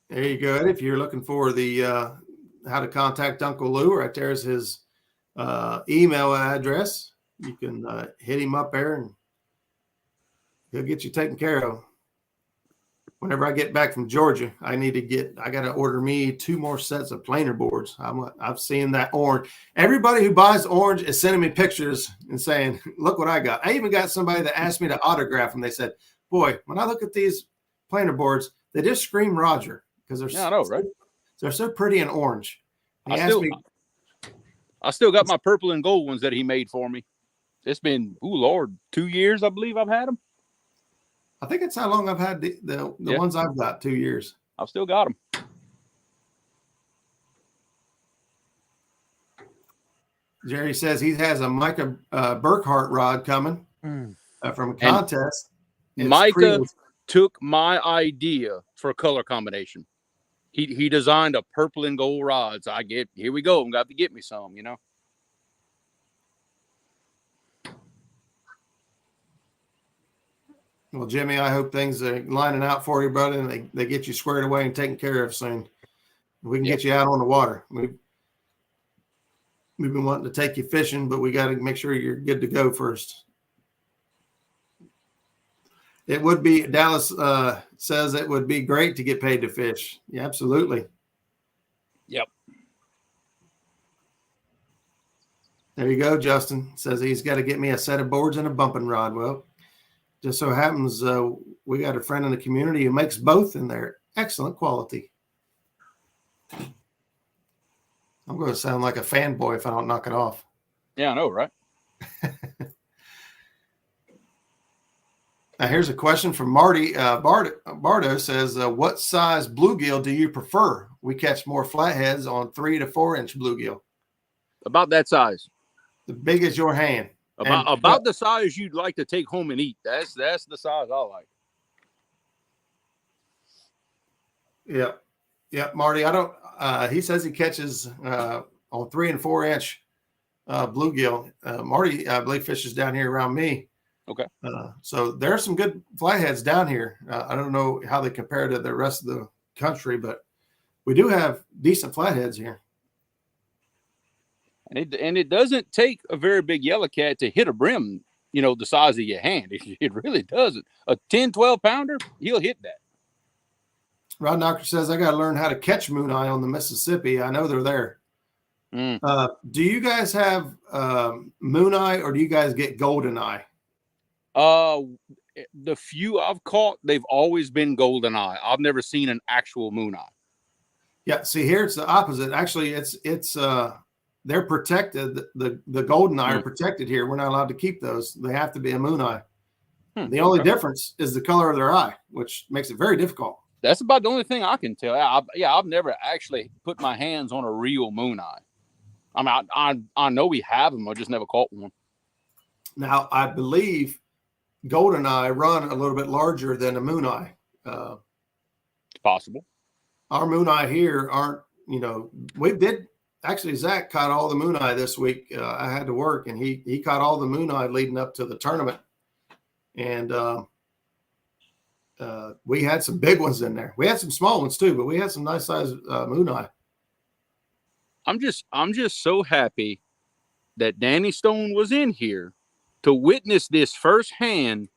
There you go. If you're looking for the how to contact Uncle Lou, right there's his email address. You can hit him up there and he'll get you taken care of. Whenever I get back from Georgia, I got to order me 2 more sets of planer boards. I've seen that orange. Everybody who buys orange is sending me pictures and saying, look what I got. I even got somebody that asked me to autograph them. They said, boy, when I look at these planer boards, they just scream Roger, because they're so pretty and orange. I still got my purple and gold ones that he made for me. It's been, 2 years, I believe I've had them. I think it's how long I've had the ones I've got, 2 years. I've still got them. Jerry says he has a Micah Burkhart rod coming from a contest. Micah took my idea for a color combination. He designed a purple and gold rod. So here we go. I'm got to get me some, Well, Jimmy, I hope things are lining out for you, brother, and they get you squared away and taken care of soon. We can get you out on the water. We've been wanting to take you fishing, but we got to make sure you're good to go first. It would be, Dallas says it would be great to get paid to fish. Yeah, absolutely. Yep. There you go. Justin says he's got to get me a set of boards and a bumping rod. Well, just so happens we got a friend in the community who makes both, and they're excellent quality. I'm going to sound like a fanboy if I don't knock it off. Yeah, I know, right? Now, here's a question from Marty. Bardo says, what size bluegill do you prefer? We catch more flatheads on 3 to 4 inch bluegill. About that size. The big as your hand. About the size you'd like to take home and eat. That's the size I like. Yeah, Marty. I don't. He says he catches on 3 and 4 inch bluegill. Marty, I believe, fishes down here around me. Okay. So there are some good flatheads down here. I don't know how they compare to the rest of the country, but we do have decent flatheads here. And it doesn't take a very big yellow cat to hit a brim, the size of your hand. It really doesn't. A 10, 12 pounder, he'll hit that. Rod Knocker says, I got to learn how to catch moon eye on the Mississippi. I know they're there. Do you guys have moon eye, or do you guys get golden eye? The few I've caught, they've always been golden eye. I've never seen an actual moon eye. Yeah. See, here it's the opposite. Actually, it's they're protected. The golden eye are protected here. We're not allowed to keep those. They have to be a moon eye. The only difference is the color of their eye, which makes it very difficult. That's about the only thing I can tell. I've never actually put my hands on a real moon eye. I mean, I know we have them. I just never caught one. Now, I believe golden eye run a little bit larger than a moon eye. It's possible. Our moon eye here aren't, we did. Actually, Zach caught all the moon eye this week. I had to work, and he caught all the moon eye leading up to the tournament. And we had some big ones in there. We had some small ones too, but we had some nice size moon eye. I'm just so happy that Danny Stone was in here to witness this firsthand.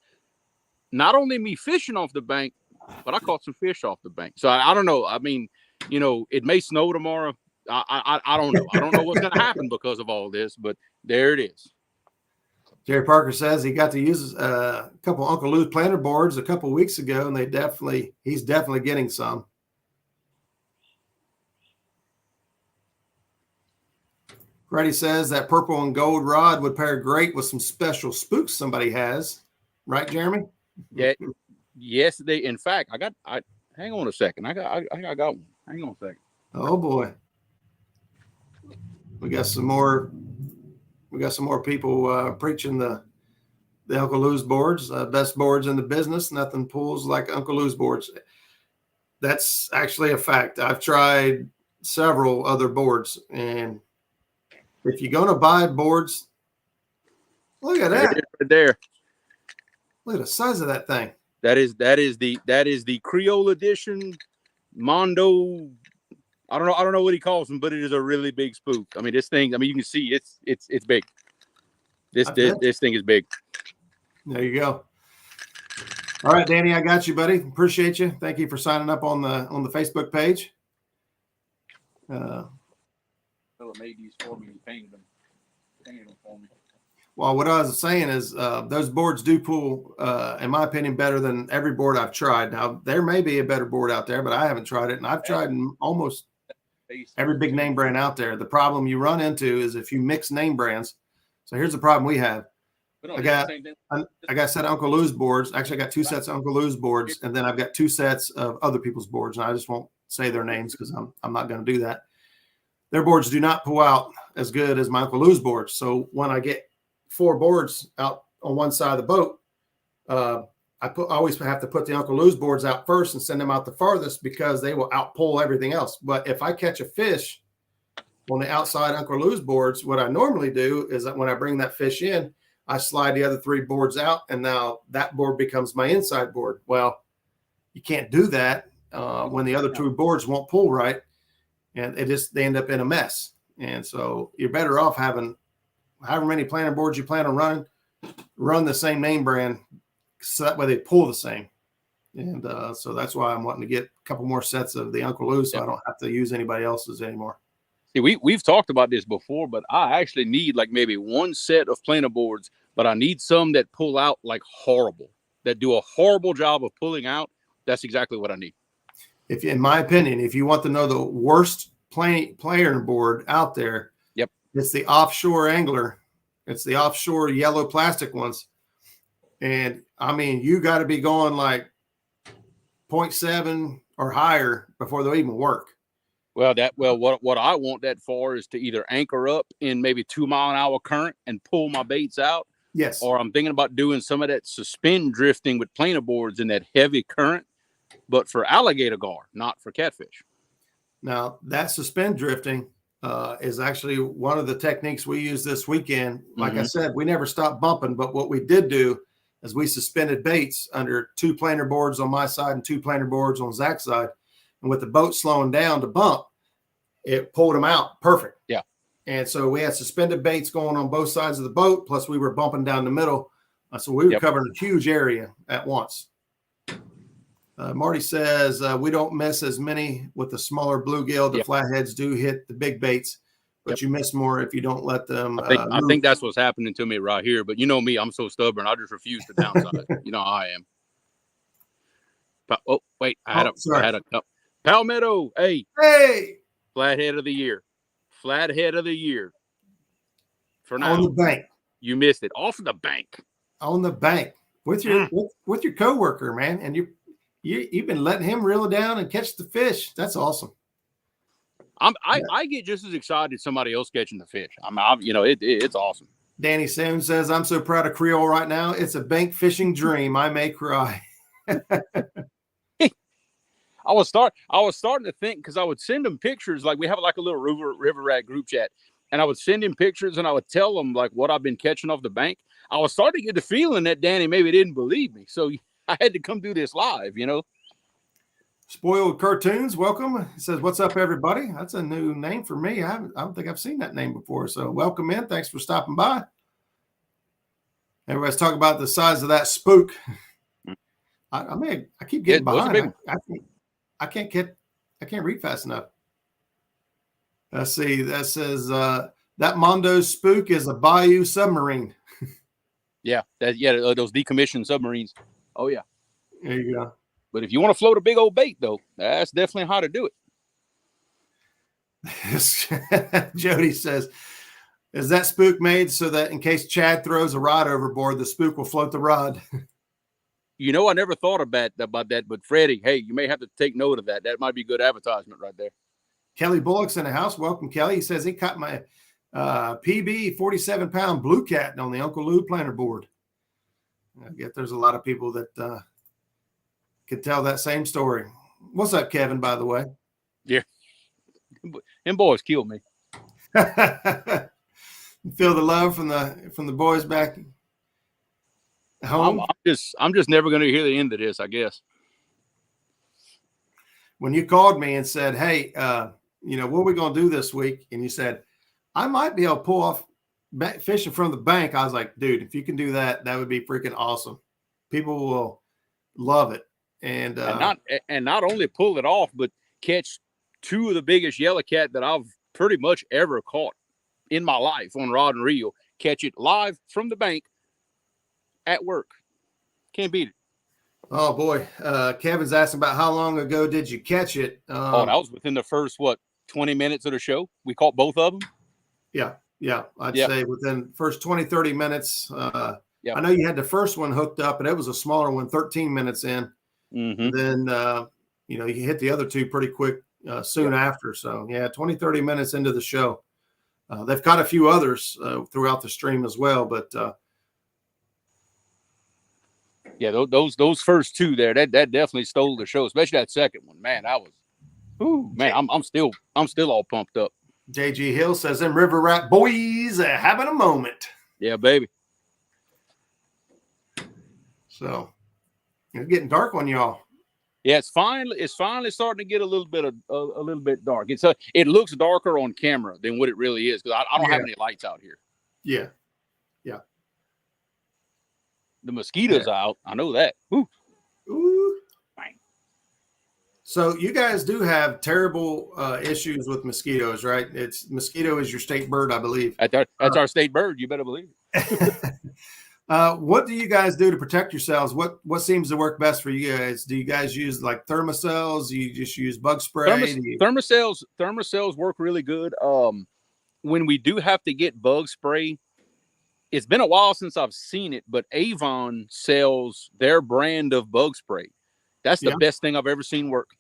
Not only me fishing off the bank, but I caught some fish off the bank. So I don't know. I mean, it may snow tomorrow. I don't know. I don't know what's going to happen because of all this, but there it is. Jerry Parker says he got to use a couple Uncle Lou's planter boards a couple weeks ago, and he's definitely getting some. Freddie says that purple and gold rod would pair great with some special spooks somebody has. Right, Jeremy? Yeah. Yes, in fact, hang on a second. I got one. Hang on a second. Oh boy. We got some more people preaching the Uncle Lou's boards, best boards in the business. Nothing pulls like Uncle Lou's boards. That's actually a fact. I've tried several other boards, and if you're going to buy boards, look at that. Right there. Look at the size of that thing. That is the Creole edition Mondo. I don't know what he calls them, but it is a really big spook. I mean, this thing. I mean, you can see it's big. This thing is big. There you go. All right, Danny, I got you, buddy. Appreciate you. Thank you for signing up on the Facebook page. Philip made these for me. He painted them for me. Well, what I was saying is those boards do pull, in my opinion, better than every board I've tried. Now, there may be a better board out there, but I haven't tried it. And I've tried almost every big name brand out there. The problem you run into is if you mix name brands. So here's the problem we have. I got a set of Uncle Lou's boards. Actually, I got two sets of Uncle Lou's boards, and then I've got two sets of other people's boards. And I just won't say their names because I'm not going to do that. Their boards do not pull out as good as my Uncle Lou's boards. So when I get 4 boards out on one side of the boat, I always have to put the Uncle Lou's boards out first and send them out the farthest because they will outpull everything else. But if I catch a fish on the outside Uncle Lou's boards, what I normally do is that when I bring that fish in, I slide the other 3 boards out, and now that board becomes my inside board. Well, you can't do that when the other 2 boards won't pull right, and they end up in a mess. And so you're better off having however many planter boards you plan on running, run the same name brand so that way they pull the same. And so that's why I'm wanting to get a couple more sets of the Uncle Lou's so I don't have to use anybody else's anymore. See, we've talked about this before, but I actually need like maybe 1 set of planter boards, but I need some that pull out like horrible, that do a horrible job of pulling out. That's exactly what I need. In my opinion, if you want to know the worst player board out there, it's the offshore angler. It's the offshore yellow plastic ones. And I mean, you got to be going like 0.7 or higher before they'll even work. Well, what I want that for is to either anchor up in maybe 2-mile-an-hour current and pull my baits out. Yes. Or I'm thinking about doing some of that suspend drifting with planer boards in that heavy current, but for alligator gar, not for catfish. Now, that suspend drifting is actually one of the techniques we used this weekend. Like I said, we never stopped bumping, but what we did do is we suspended baits under 2 planer boards on my side and 2 planer boards on Zach's side. And with the boat slowing down to bump, it pulled them out perfect. Yeah. And so we had suspended baits going on both sides of the boat, plus we were bumping down the middle. So we were covering a huge area at once. Marty says we don't miss as many with the smaller bluegill. The flatheads do hit the big baits, but you miss more if you don't let them. I think that's what's happening to me right here. But you know me, I'm so stubborn. I just refuse to downsize. You know how I am. Oh wait, I had a cup. Palmetto, hey, flathead of the year, For now, on the bank, you missed it. Off the bank, on the bank with your with your coworker, man, and you've been letting him reel it down and catch the fish. That's awesome. I get just as excited as somebody else catching the fish. It's awesome. Danny Sims says, I'm so proud of Creole right now. It's a bank fishing dream. I may cry. I was starting to think, because I would send them pictures. Like we have like a little river rat group chat, and I would send him pictures and I would tell them like what I've been catching off the bank. I was starting to get the feeling that Danny maybe didn't believe me. So I had to come do this live, Spoiled Cartoons, welcome. He says, what's up, everybody? That's a new name for me. I don't think I've seen that name before. So welcome in. Thanks for stopping by. Everybody's talking about the size of that spook. I keep getting behind. I can't read fast enough. Let's see. That says that Mondo spook is a Bayou submarine. Yeah, those decommissioned submarines. Oh yeah. There you go. But if you want to float a big old bait, though, that's definitely how to do it. Jody says, "Is that spook made so that in case Chad throws a rod overboard, the spook will float the rod?" You know, I never thought about that, but Freddie, hey, you may have to take note of that. That might be good advertisement right there. Kelly Bullock's in the house. Welcome, Kelly. He says he caught my PB 47-pound blue cat on the Uncle Lou planter board. I get there's a lot of people that could tell that same story. What's up, Kevin, by the way? Yeah. Them boys killed me. Feel the love from the boys back home? I'm just never going to hear the end of this, I guess. When you called me and said, "Hey, what are we going to do this week?" and you said, "I might be able to pull off fishing from the bank," I was like, "Dude, if you can do that, that would be freaking awesome. People will love it." And not only pull it off, but catch two of the biggest yellow cat that I've pretty much ever caught in my life on rod and reel. Catch it live from the bank at work. Can't beat it. Oh boy, Kevin's asking about how long ago did you catch it? That was within the first 20 minutes of the show. We caught both of them. Yeah, I'd say within the first 20, 30 minutes. I know you had the first one hooked up, and it was a smaller one, 13 minutes in. Mm-hmm. And then you hit the other two pretty quick soon after. So 20, 30 minutes into the show. They've caught a few others throughout the stream as well, but those first two there, that definitely stole the show, especially that second one. Man, I'm still all pumped up. JG Hill says, "Them river rat boys are having a moment." Yeah, baby. So it's getting dark on y'all. Yeah, it's finally starting to get a little bit dark. It looks darker on camera than what it really is because I don't have any lights out here. Yeah. The mosquitoes out. I know that. Ooh. Bang. So you guys do have terrible issues with mosquitoes, right? Mosquito is your state bird, I believe. That's our state bird. You better believe it. What do you guys do to protect yourselves? What seems to work best for you guys? Do you guys use like thermocells? Do you just use bug spray? Thermocells work really good. When we do have to get bug spray, it's been a while since I've seen it, but Avon sells their brand of bug spray. That's the best thing I've ever seen work.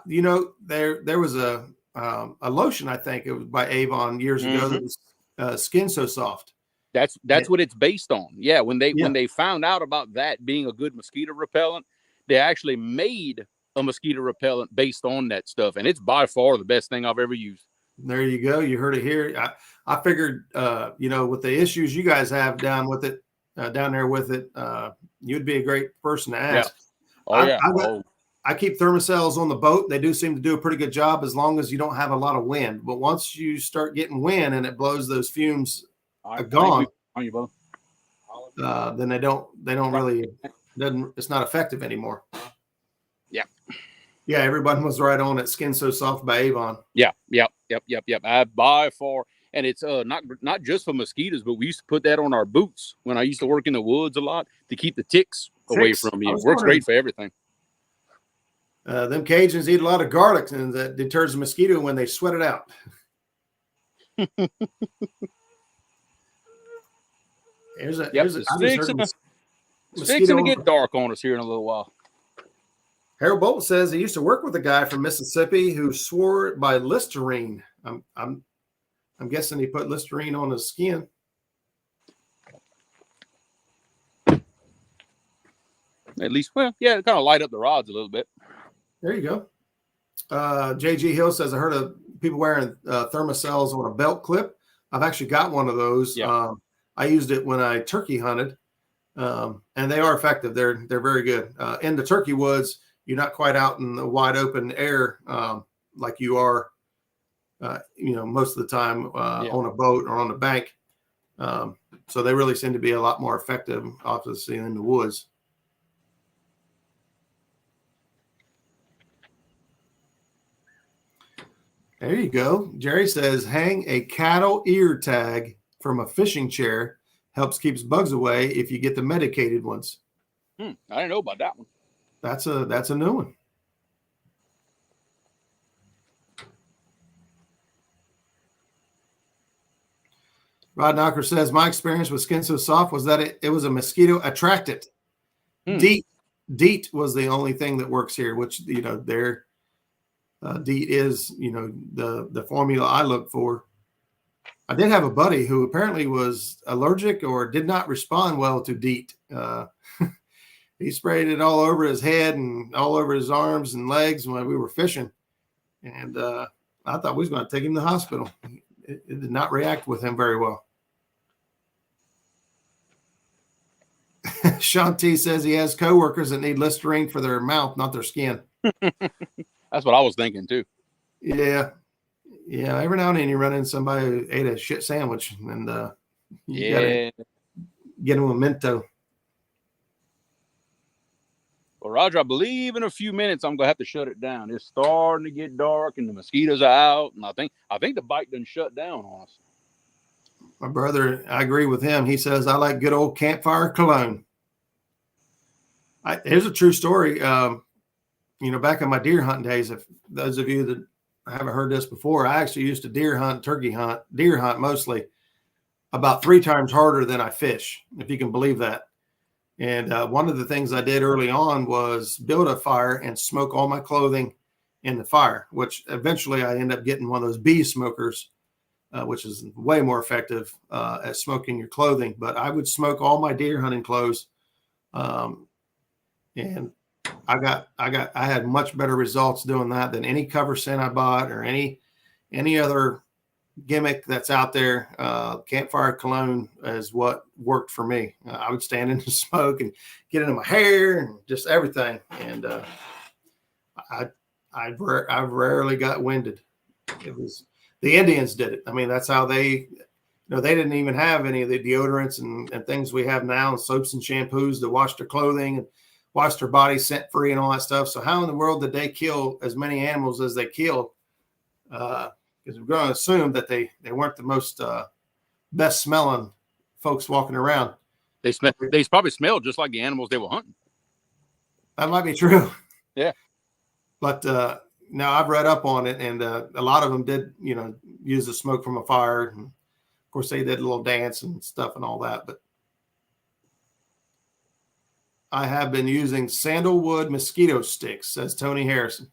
There was a lotion, I think it was by Avon years ago, that was Skin So Soft. That's what it's based on. Yeah, when they found out about that being a good mosquito repellent, they actually made a mosquito repellent based on that stuff, and it's by far the best thing I've ever used. There you go. You heard it here. I figured, with the issues you guys have down there with it, you'd be a great person to ask. Yeah. I keep thermocells on the boat. They do seem to do a pretty good job as long as you don't have a lot of wind. But once you start getting wind and it blows those fumes gone, then they don't really it's not effective anymore. Yeah, everyone was right on it. Skin So Soft by Avon. Yep. By far, and it's not just for mosquitoes, but we used to put that on our boots when I used to work in the woods a lot to keep the ticks away from you. It works great for everything. Them Cajuns eat a lot of garlic, and that deters the mosquito when they sweat it out. It's fixing to get dark on us here in a little while. Harold Bolton says he used to work with a guy from Mississippi who swore by Listerine. I'm guessing he put Listerine on his skin. At least, it kind of light up the rods a little bit. There you go. JG Hill says, I heard of people wearing thermocells on a belt clip. I've actually got one of those. Yeah. I used it when I turkey hunted, and they are effective. They're very good. In the turkey woods, you're not quite out in the wide open air like you are, most of the time on a boat or on the bank. So they really seem to be a lot more effective, obviously, in the woods. There you go. Jerry says, hang a cattle ear tag from a fishing chair helps keeps bugs away if you get the medicated ones. I didn't know about that one. That's a new one. Rod Knocker says, my experience with Skin So Soft was that it was a mosquito attractant. DEET was the only thing that works here, which, their DEET is, the formula I look for. I did have a buddy who apparently was allergic or did not respond well to DEET. He sprayed it all over his head and all over his arms and legs when we were fishing. And I thought we was going to take him to the hospital. It did not react with him very well. Sean T says he has coworkers that need Listerine for their mouth, not their skin. That's what I was thinking too. Yeah. Every now and then you run into somebody who ate a shit sandwich, and you gotta get them a Mento. Well, Roger, I believe in a few minutes I'm gonna have to shut it down. It's starting to get dark, and the mosquitoes are out, and I think the bite done shut down on us. My brother, I agree with him. He says, I like good old campfire cologne. Here's a true story. Back in my deer hunting days, if those of you that haven't heard this before, I actually used to deer hunt mostly, about 3 times harder than I fish, if you can believe that. And one of the things I did early on was build a fire and smoke all my clothing in the fire, which eventually I ended up getting one of those bee smokers, which is way more effective at smoking your clothing. But I would smoke all my deer hunting clothes, and I had much better results doing that than any cover scent I bought or any other gimmick that's out there. Campfire cologne is what worked for me. I would stand in the smoke and get into my hair and just everything. And I've rarely got winded. It was the Indians did it. I mean, that's how they didn't even have any of the deodorants and things we have now, soaps and shampoos to wash their clothing and wash their body scent free and all that stuff. So how in the world did they kill as many animals as they killed? Because we're going to assume that they weren't the most best smelling folks walking around. They probably smelled just like the animals they were hunting. That might be true. Yeah. But now I've read up on it, and a lot of them did, use the smoke from a fire. And of course, they did a little dance and stuff and all that. But I have been using sandalwood mosquito sticks, says Tony Harrison.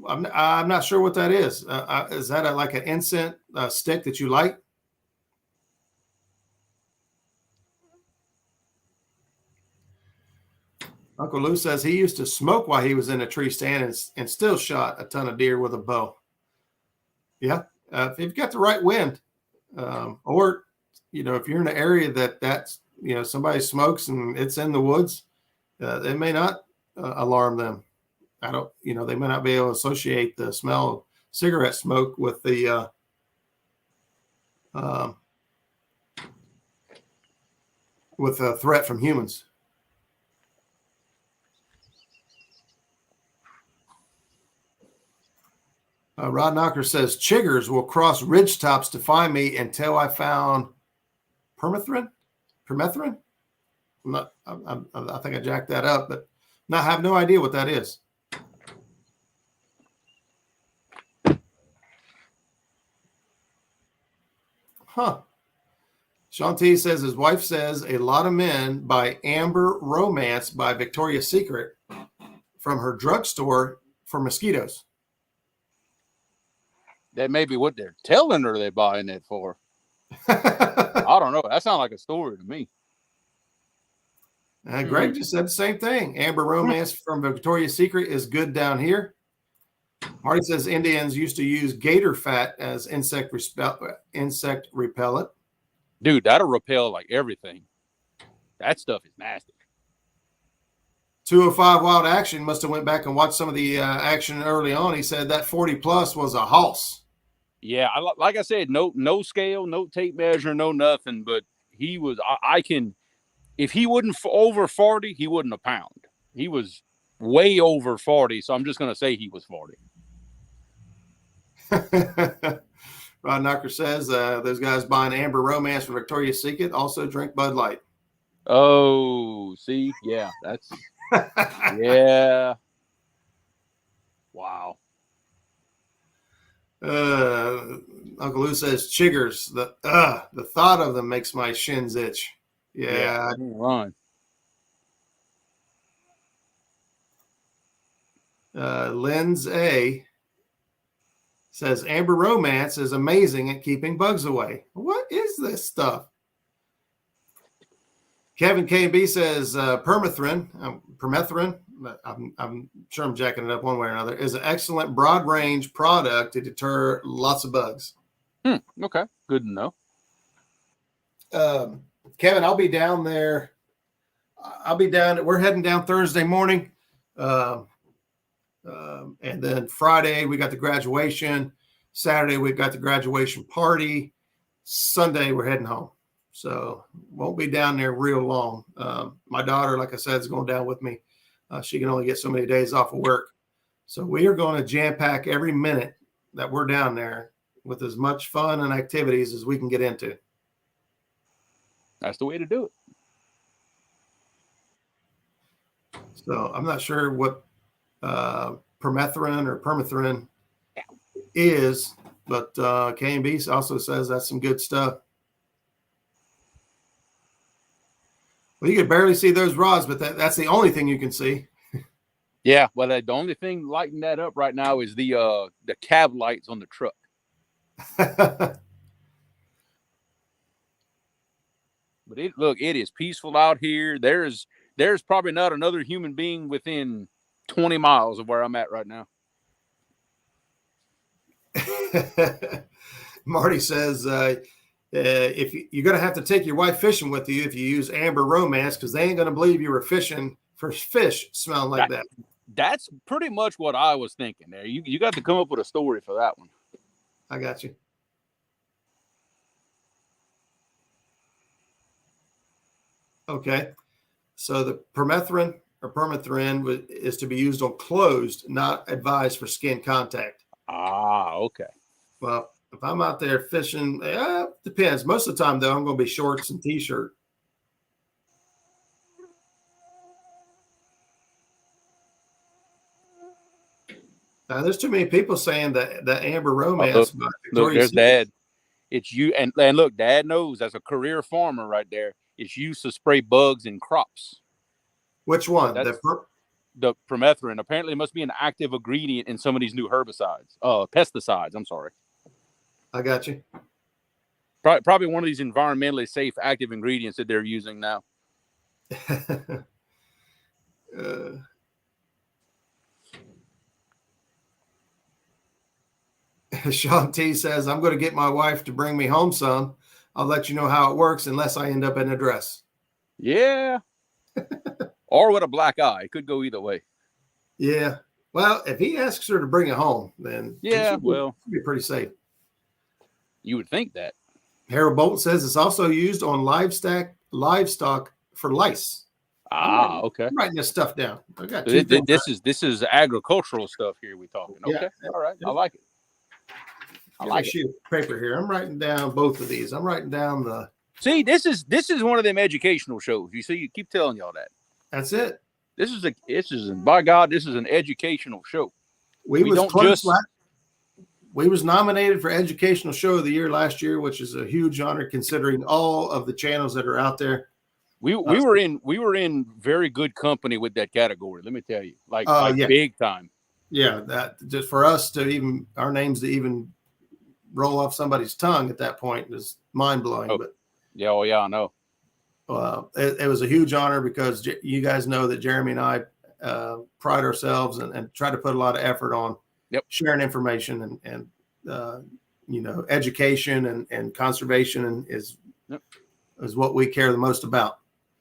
I'm not sure what that is. Is that like an incense stick that you light? Uncle Lou says he used to smoke while he was in a tree stand and still shot a ton of deer with a bow. Yeah, if you've got the right wind, or if you're in an area that's somebody smokes and it's in the woods, they may not alarm them. They may not be able to associate the smell of cigarette smoke with the threat from humans. Rod Knocker says chiggers will cross ridge tops to find me until I found permethrin. I think I jacked that up, but I have no idea what that is. Huh. Sean T says his wife says a lot of men buy Amber Romance by Victoria's Secret from her drugstore for mosquitoes. That may be what they're telling her they're buying it for. I don't know. That sounds like a story to me. Greg just said the same thing. Amber Romance from Victoria's Secret is good down here. Marty says Indians used to use gator fat as insect repellent. Dude, that'll repel like everything. That stuff is nasty. 205 Wild Action must have went back and watched some of the action early on. He said that 40 plus was a hoss. Yeah, like I said, no scale, no tape measure, no nothing. But he was. If he wasn't over 40, he wasn't a pound. He was way over 40, so I'm just going to say he was 40. Rod Knocker says those guys buying Amber Romance from Victoria's Secret also drink Bud Light. Oh, see, yeah, that's yeah. Wow. Uncle Lou says chiggers. The thought of them makes my shins itch. Yeah. Run. Lens A says Amber Romance is amazing at keeping bugs away. What is this stuff? Kevin KB says permethrin. I'm sure I'm jacking it up one way or another. Is an excellent broad range product to deter lots of bugs. Okay, good to know. Kevin, I'll be down there. We're heading down Thursday morning. And then Friday, we got the graduation. Saturday, we've got the graduation party. Sunday, we're heading home. So won't be down there real long. My daughter, like I said, is going down with me. She can only get so many days off of work. So we are going to jam pack every minute that we're down there with as much fun and activities as we can get into. That's the way to do it. So I'm not sure what permethrin is, but K&B also says that's some good stuff. Well, you can barely see those rods, but that's the only thing you can see. Yeah, well, the only thing lighting that up right now is the cab lights on the truck. But it is peaceful out here. There's probably not another human being within 20 miles of where I'm at right now. Marty says if you're going to have to take your wife fishing with you if you use Amber Romance, because they ain't going to believe you were fishing for fish smelling like that. That's pretty much what I was thinking there. You got to come up with a story for that one. I got you. Okay. So the permethrin is to be used on closed, not advised for skin contact. Ah, okay. Well, if I'm out there fishing, depends. Most of the time, though, I'm going to be shorts and T-shirt. There's too many people saying that Amber Romance. Look, there's Dad. It's you, and look, Dad knows as a career farmer right there. It's used to spray bugs in crops. Which one? The permethrin. Apparently, it must be an active ingredient in some of these new herbicides, pesticides. I'm sorry. I got you. Probably one of these environmentally safe active ingredients that they're using now. Sean T says, I'm going to get my wife to bring me home some. I'll let you know how it works unless I end up in a dress. Yeah. Or with a black eye. It could go either way. Yeah. Well, if he asks her to bring it home, then yeah, she'll be pretty safe. You would think that. Harold Bolt says it's also used on livestock for lice. Okay. I'm writing this stuff down. I got this is agricultural stuff here we're talking. Okay. Yeah. All right. I like it. I like sheet of paper here. I'm writing down both of these. I'm writing down the. See, this is one of them educational shows. You see, you keep telling y'all that. That's it. By God, this is an educational show. We was nominated for Educational Show of the Year last year, which is a huge honor considering all of the channels that are out there. We were in very good company with that category. Let me tell you, like big time. Yeah, that just for us to our names to even roll off somebody's tongue at that point is mind blowing. Oh. But yeah, I know. It was a huge honor because you guys know that Jeremy and I pride ourselves and try to put a lot of effort on sharing information and education and conservation is what we care the most about.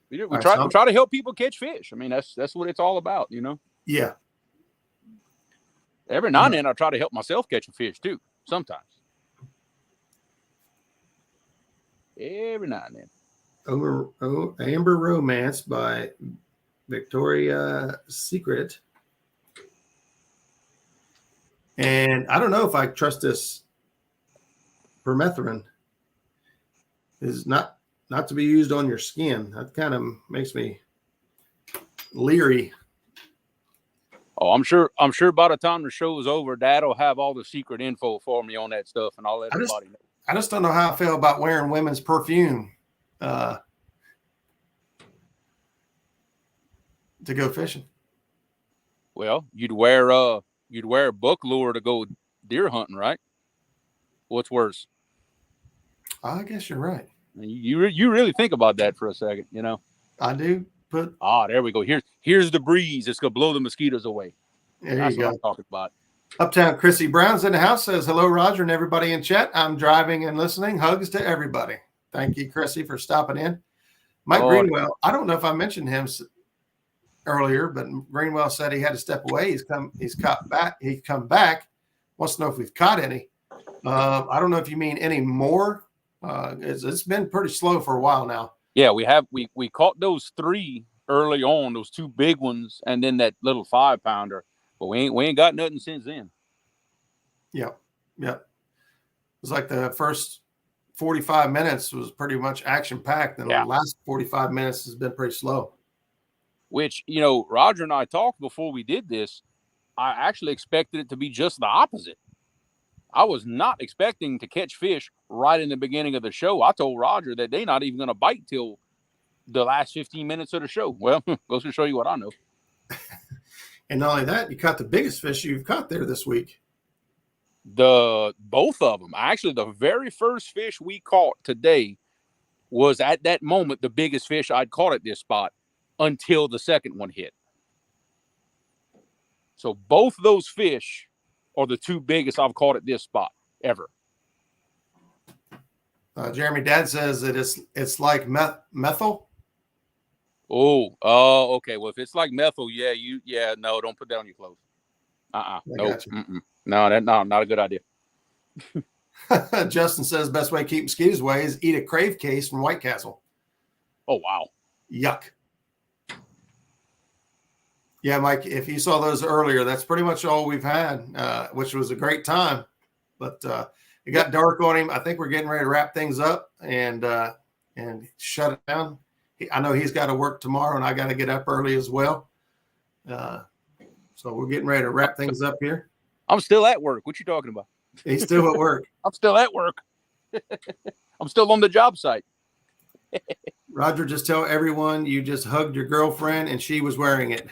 We try to help people catch fish. I mean, that's what it's all about, Yeah. Every now and then I try to help myself catch a fish too. Sometimes. Every now and then. Amber Romance by Victoria's Secret. And I don't know if I trust this permethrin is not to be used on your skin. That kind of makes me leery. Oh, I'm sure by the time the show is over, Dad will have all the secret info for me on that stuff, and I'll let everybody know. I just don't know how I feel about wearing women's perfume to go fishing. Well, you'd wear a buck lure to go deer hunting, right? What's worse? I guess you're right. You really think about that for a second, you know? I do. There we go. Here's the breeze. It's gonna blow the mosquitoes away. That's what I'm talking about. Uptown Chrissy Brown's in the house, says hello, Roger, and everybody in chat. I'm driving and listening. Hugs to everybody. Thank you, Chrissy, for stopping in. Mike Greenwell, I don't know if I mentioned him earlier, but Greenwell said he had to step away. He's come back. Wants to know if we've caught any. I don't know if you mean any more. It's been pretty slow for a while now. Yeah, we caught those 3 early on, those 2 big ones, and then that little 5-pounder. But we ain't got nothing since then. Yep. It was like the first 45 minutes was pretty much action packed, and the last 45 minutes has been pretty slow. Which, you know, Roger and I talked before we did this. I actually expected it to be just the opposite. I was not expecting to catch fish right in the beginning of the show. I told Roger that they're not even going to bite till the last 15 minutes of the show. Well, goes to show you what I know. And not only that, you caught the biggest fish you've caught there this week. Both of them. Actually, the very first fish we caught today was at that moment the biggest fish I'd caught at this spot until the second one hit. So both those fish are the 2 biggest I've caught at this spot ever. Jeremy Dad says that it's like methyl. Okay. Well, if it's like methyl, no, don't put that on your clothes. Nope. No, not a good idea. Justin says best way to keep mosquitoes away is eat a crave case from White Castle. Oh, wow. Yuck. Yeah, Mike, if you saw those earlier, that's pretty much all we've had, which was a great time. But it got dark on him. I think we're getting ready to wrap things up and shut it down. I know he's got to work tomorrow, and I got to get up early as well. So we're getting ready to wrap things up here. I'm still at work. What you talking about? He's still at work. I'm still at work. I'm still on the job site. Roger, just tell everyone you just hugged your girlfriend and she was wearing it.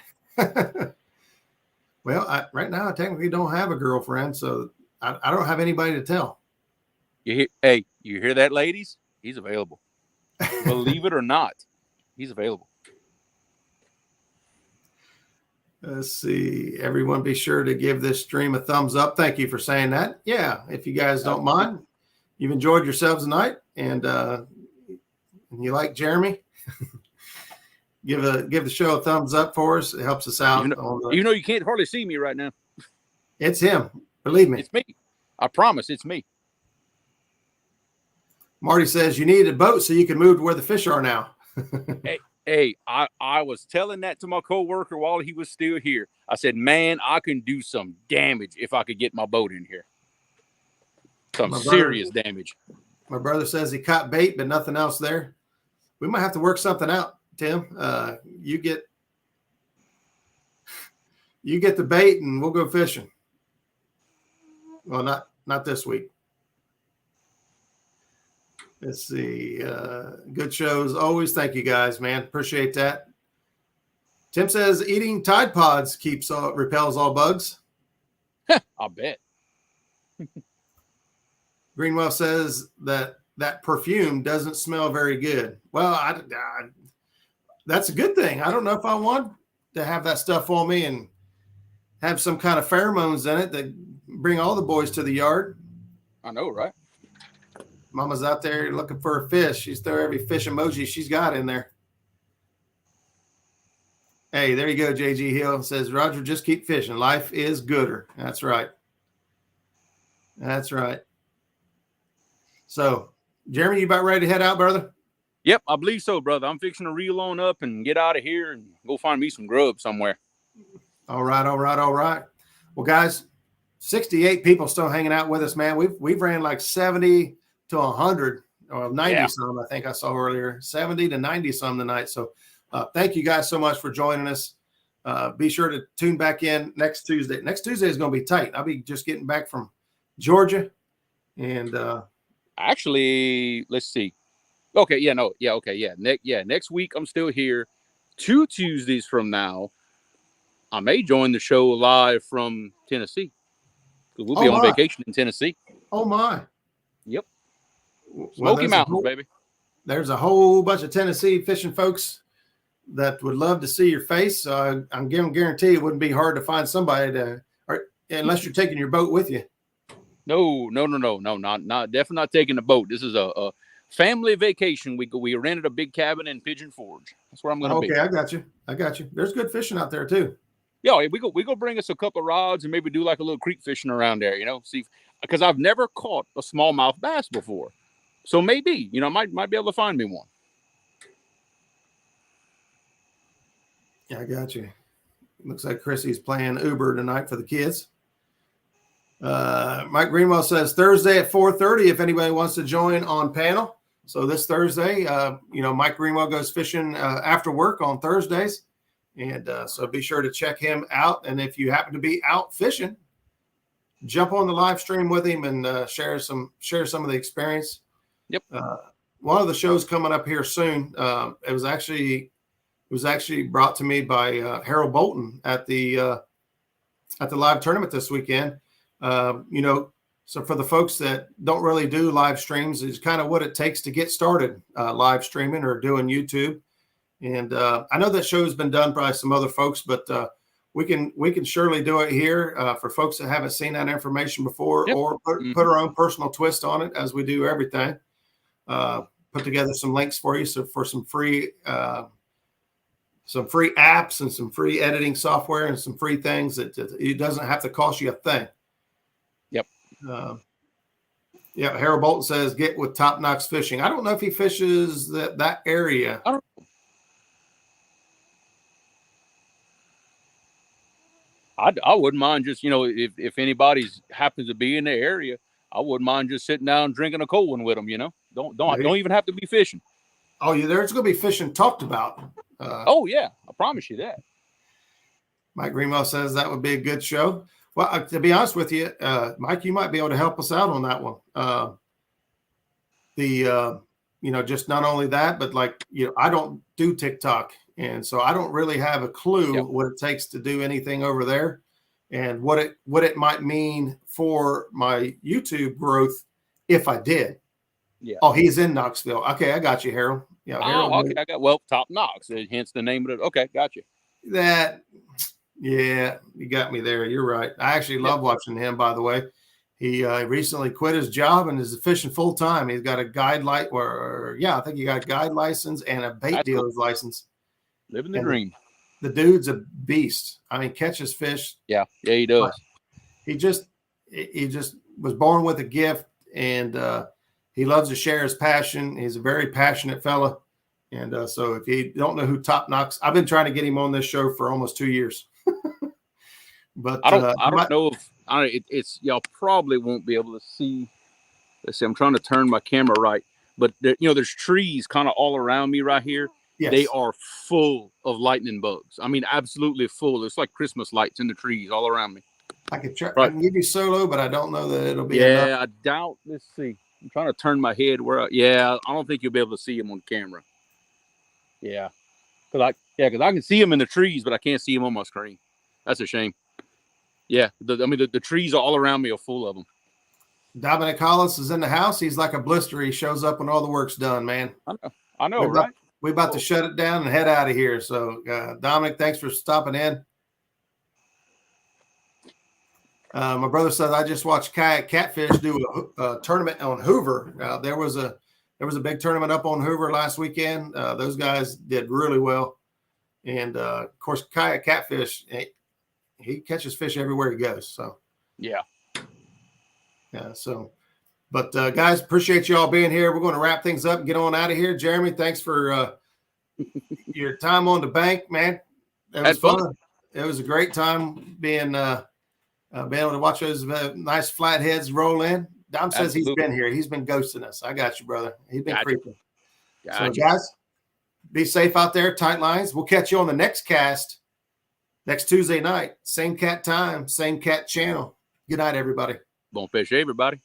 Well, right now I technically don't have a girlfriend, so I don't have anybody to tell. You hear that, ladies? He's available. Believe it or not, he's available. Let's see. Everyone be sure to give this stream a thumbs up. Thank you for saying that. Yeah, if you guys don't mind, you've enjoyed yourselves tonight, and you like Jeremy, give the show a thumbs up for us. It helps us out. Even though you can't hardly see me right now. It's him. Believe me. It's me. I promise it's me. Marty says you need a boat so you can move to where the fish are now. Hey, I was telling that to my coworker while he was still here. I said, man, I can do some damage if I could get my boat in here. Serious damage. My brother says he caught bait, but nothing else there. We might have to work something out, Tim. You get the bait and we'll go fishing. Well, not this week. Let's see. Good shows always. Thank you guys, man. Appreciate that. Tim says eating Tide Pods repels all bugs. I'll bet. Greenwell says that perfume doesn't smell very good. Well, that's a good thing. I don't know if I want to have that stuff on me and have some kind of pheromones in it that bring all the boys to the yard. I know, right? Mama's out there looking for a fish. She's throwing every fish emoji she's got in there. Hey, there you go. JG Hill says, Roger, just keep fishing. Life is gooder. That's right. That's right. So, Jeremy, you about ready to head out, brother? Yep, I believe so, brother. I'm fixing to reel on up and get out of here and go find me some grub somewhere. All right. Well, guys, 68 people still hanging out with us, man. We've ran like 70, to 100 or 90 Yeah. some. I think I saw earlier 70 to 90 some tonight. So thank you guys so much for joining us. Be sure to tune back in next Tuesday. Next Tuesday is going to be tight. I'll be just getting back from Georgia, and actually, let's see. Okay, yeah, no, yeah, okay, yeah. Next week I'm still here. 2 Tuesdays from now, I may join the show live from Tennessee because we'll be on vacation in Tennessee. Oh my! Yep. Well, Smoky Mountains, baby. There's a whole bunch of Tennessee fishing folks that would love to see your face. I'm guarantee it wouldn't be hard to find somebody unless you're taking your boat with you. No, not definitely not taking the boat. This is a family vacation. We rented a big cabin in Pigeon Forge. That's where I'm going to be. Okay, I got you. There's good fishing out there too. Yeah, we go bring us a couple of rods and maybe do like a little creek fishing around there. See, because I've never caught a smallmouth bass before, so maybe I might be able to find me one. Yeah, I got you. Looks like Chrissy's playing Uber tonight for the kids. Mike Greenwell says Thursday at 4:30 if anybody wants to join on panel. So this Thursday, Mike Greenwell goes fishing after work on Thursdays. And so be sure to check him out. And if you happen to be out fishing, jump on the live stream with him and share some of the experience. Yep. One of the shows coming up here soon. It was actually brought to me by Harold Bolton at the live tournament this weekend. So for the folks that don't really do live streams, it's kind of what it takes to get started live streaming or doing YouTube. And I know that show's been done by some other folks, but we can surely do it here for folks that haven't seen that information before. Yep. Or put our own personal twist on it as we do everything. Put together some links for you for some free apps and some free editing software and some free things that it doesn't have to cost you a thing. Yep. Harold Bolton says get with Top Knox Fishing. I don't know if he fishes that area. I don't know. I wouldn't mind just, if anybody's happens to be in the area, I wouldn't mind just sitting down drinking a cold one with them, Don't even have to be fishing. Oh, yeah, there's going to be fishing talked about. Oh, yeah, I promise you that. Mike Greenwell says that would be a good show. Well, to be honest with you, Mike, you might be able to help us out on that one. Just not only that, but I don't do TikTok. And so I don't really have a clue what it takes to do anything over there and what it might mean for my YouTube growth if I did. Yeah. Oh, he's in Knoxville. Okay, I got you, Harold. Yeah. Harold, okay. I got Top Knox. Hence the name of it. Okay, got you. Yeah, you got me there. You're right. I actually love watching him, by the way. He recently quit his job and is fishing full time. He's got a guide I think he got a guide license and a bait dealer's license. Living the dream. The dude's a beast. I mean, catches fish. Yeah, he does. He just was born with a gift, and he loves to share his passion. He's a very passionate fella. And so if you don't know who Top Knox, I've been trying to get him on this show for almost 2 years. But I don't know if it's y'all probably won't be able to see. Let's see, I'm trying to turn my camera right, but there's trees kind of all around me right here. Yes. They are full of lightning bugs. I mean, absolutely full. It's like Christmas lights in the trees all around me. I can try. Right. I can give you solo, but I don't know that it'll be. Yeah, enough. I doubt. Let's see. I'm trying to turn my head where. I don't think you'll be able to see him on camera. Yeah, because I can see him in the trees, but I can't see him on my screen. That's a shame. Yeah, the trees all around me are full of them. Dominic Hollis is in the house. He's like a blister. He shows up when all the work's done, man. I know, right? We're about to shut it down and head out of here. So, Dominic, thanks for stopping in. My brother said I just watched Kayak Catfish do a tournament on Hoover. There was a big tournament up on Hoover last weekend. Those guys did really well, and of course, Kayak Catfish he catches fish everywhere he goes. So yeah. So, but guys, appreciate you all being here. We're going to wrap things up and get on out of here. Jeremy, thanks for your time on the bank, man. It was fun. It was a great time being able to watch those nice flatheads roll in. Dom says he's Absolutely. been here. He's been ghosting us. I got you, brother. He's been Gotcha. creeping. Gotcha. So, guys, be safe out there. Tight lines. We'll catch you on the next cast next Tuesday night. Same cat time, same cat channel. Good night, everybody. Bon fish, everybody.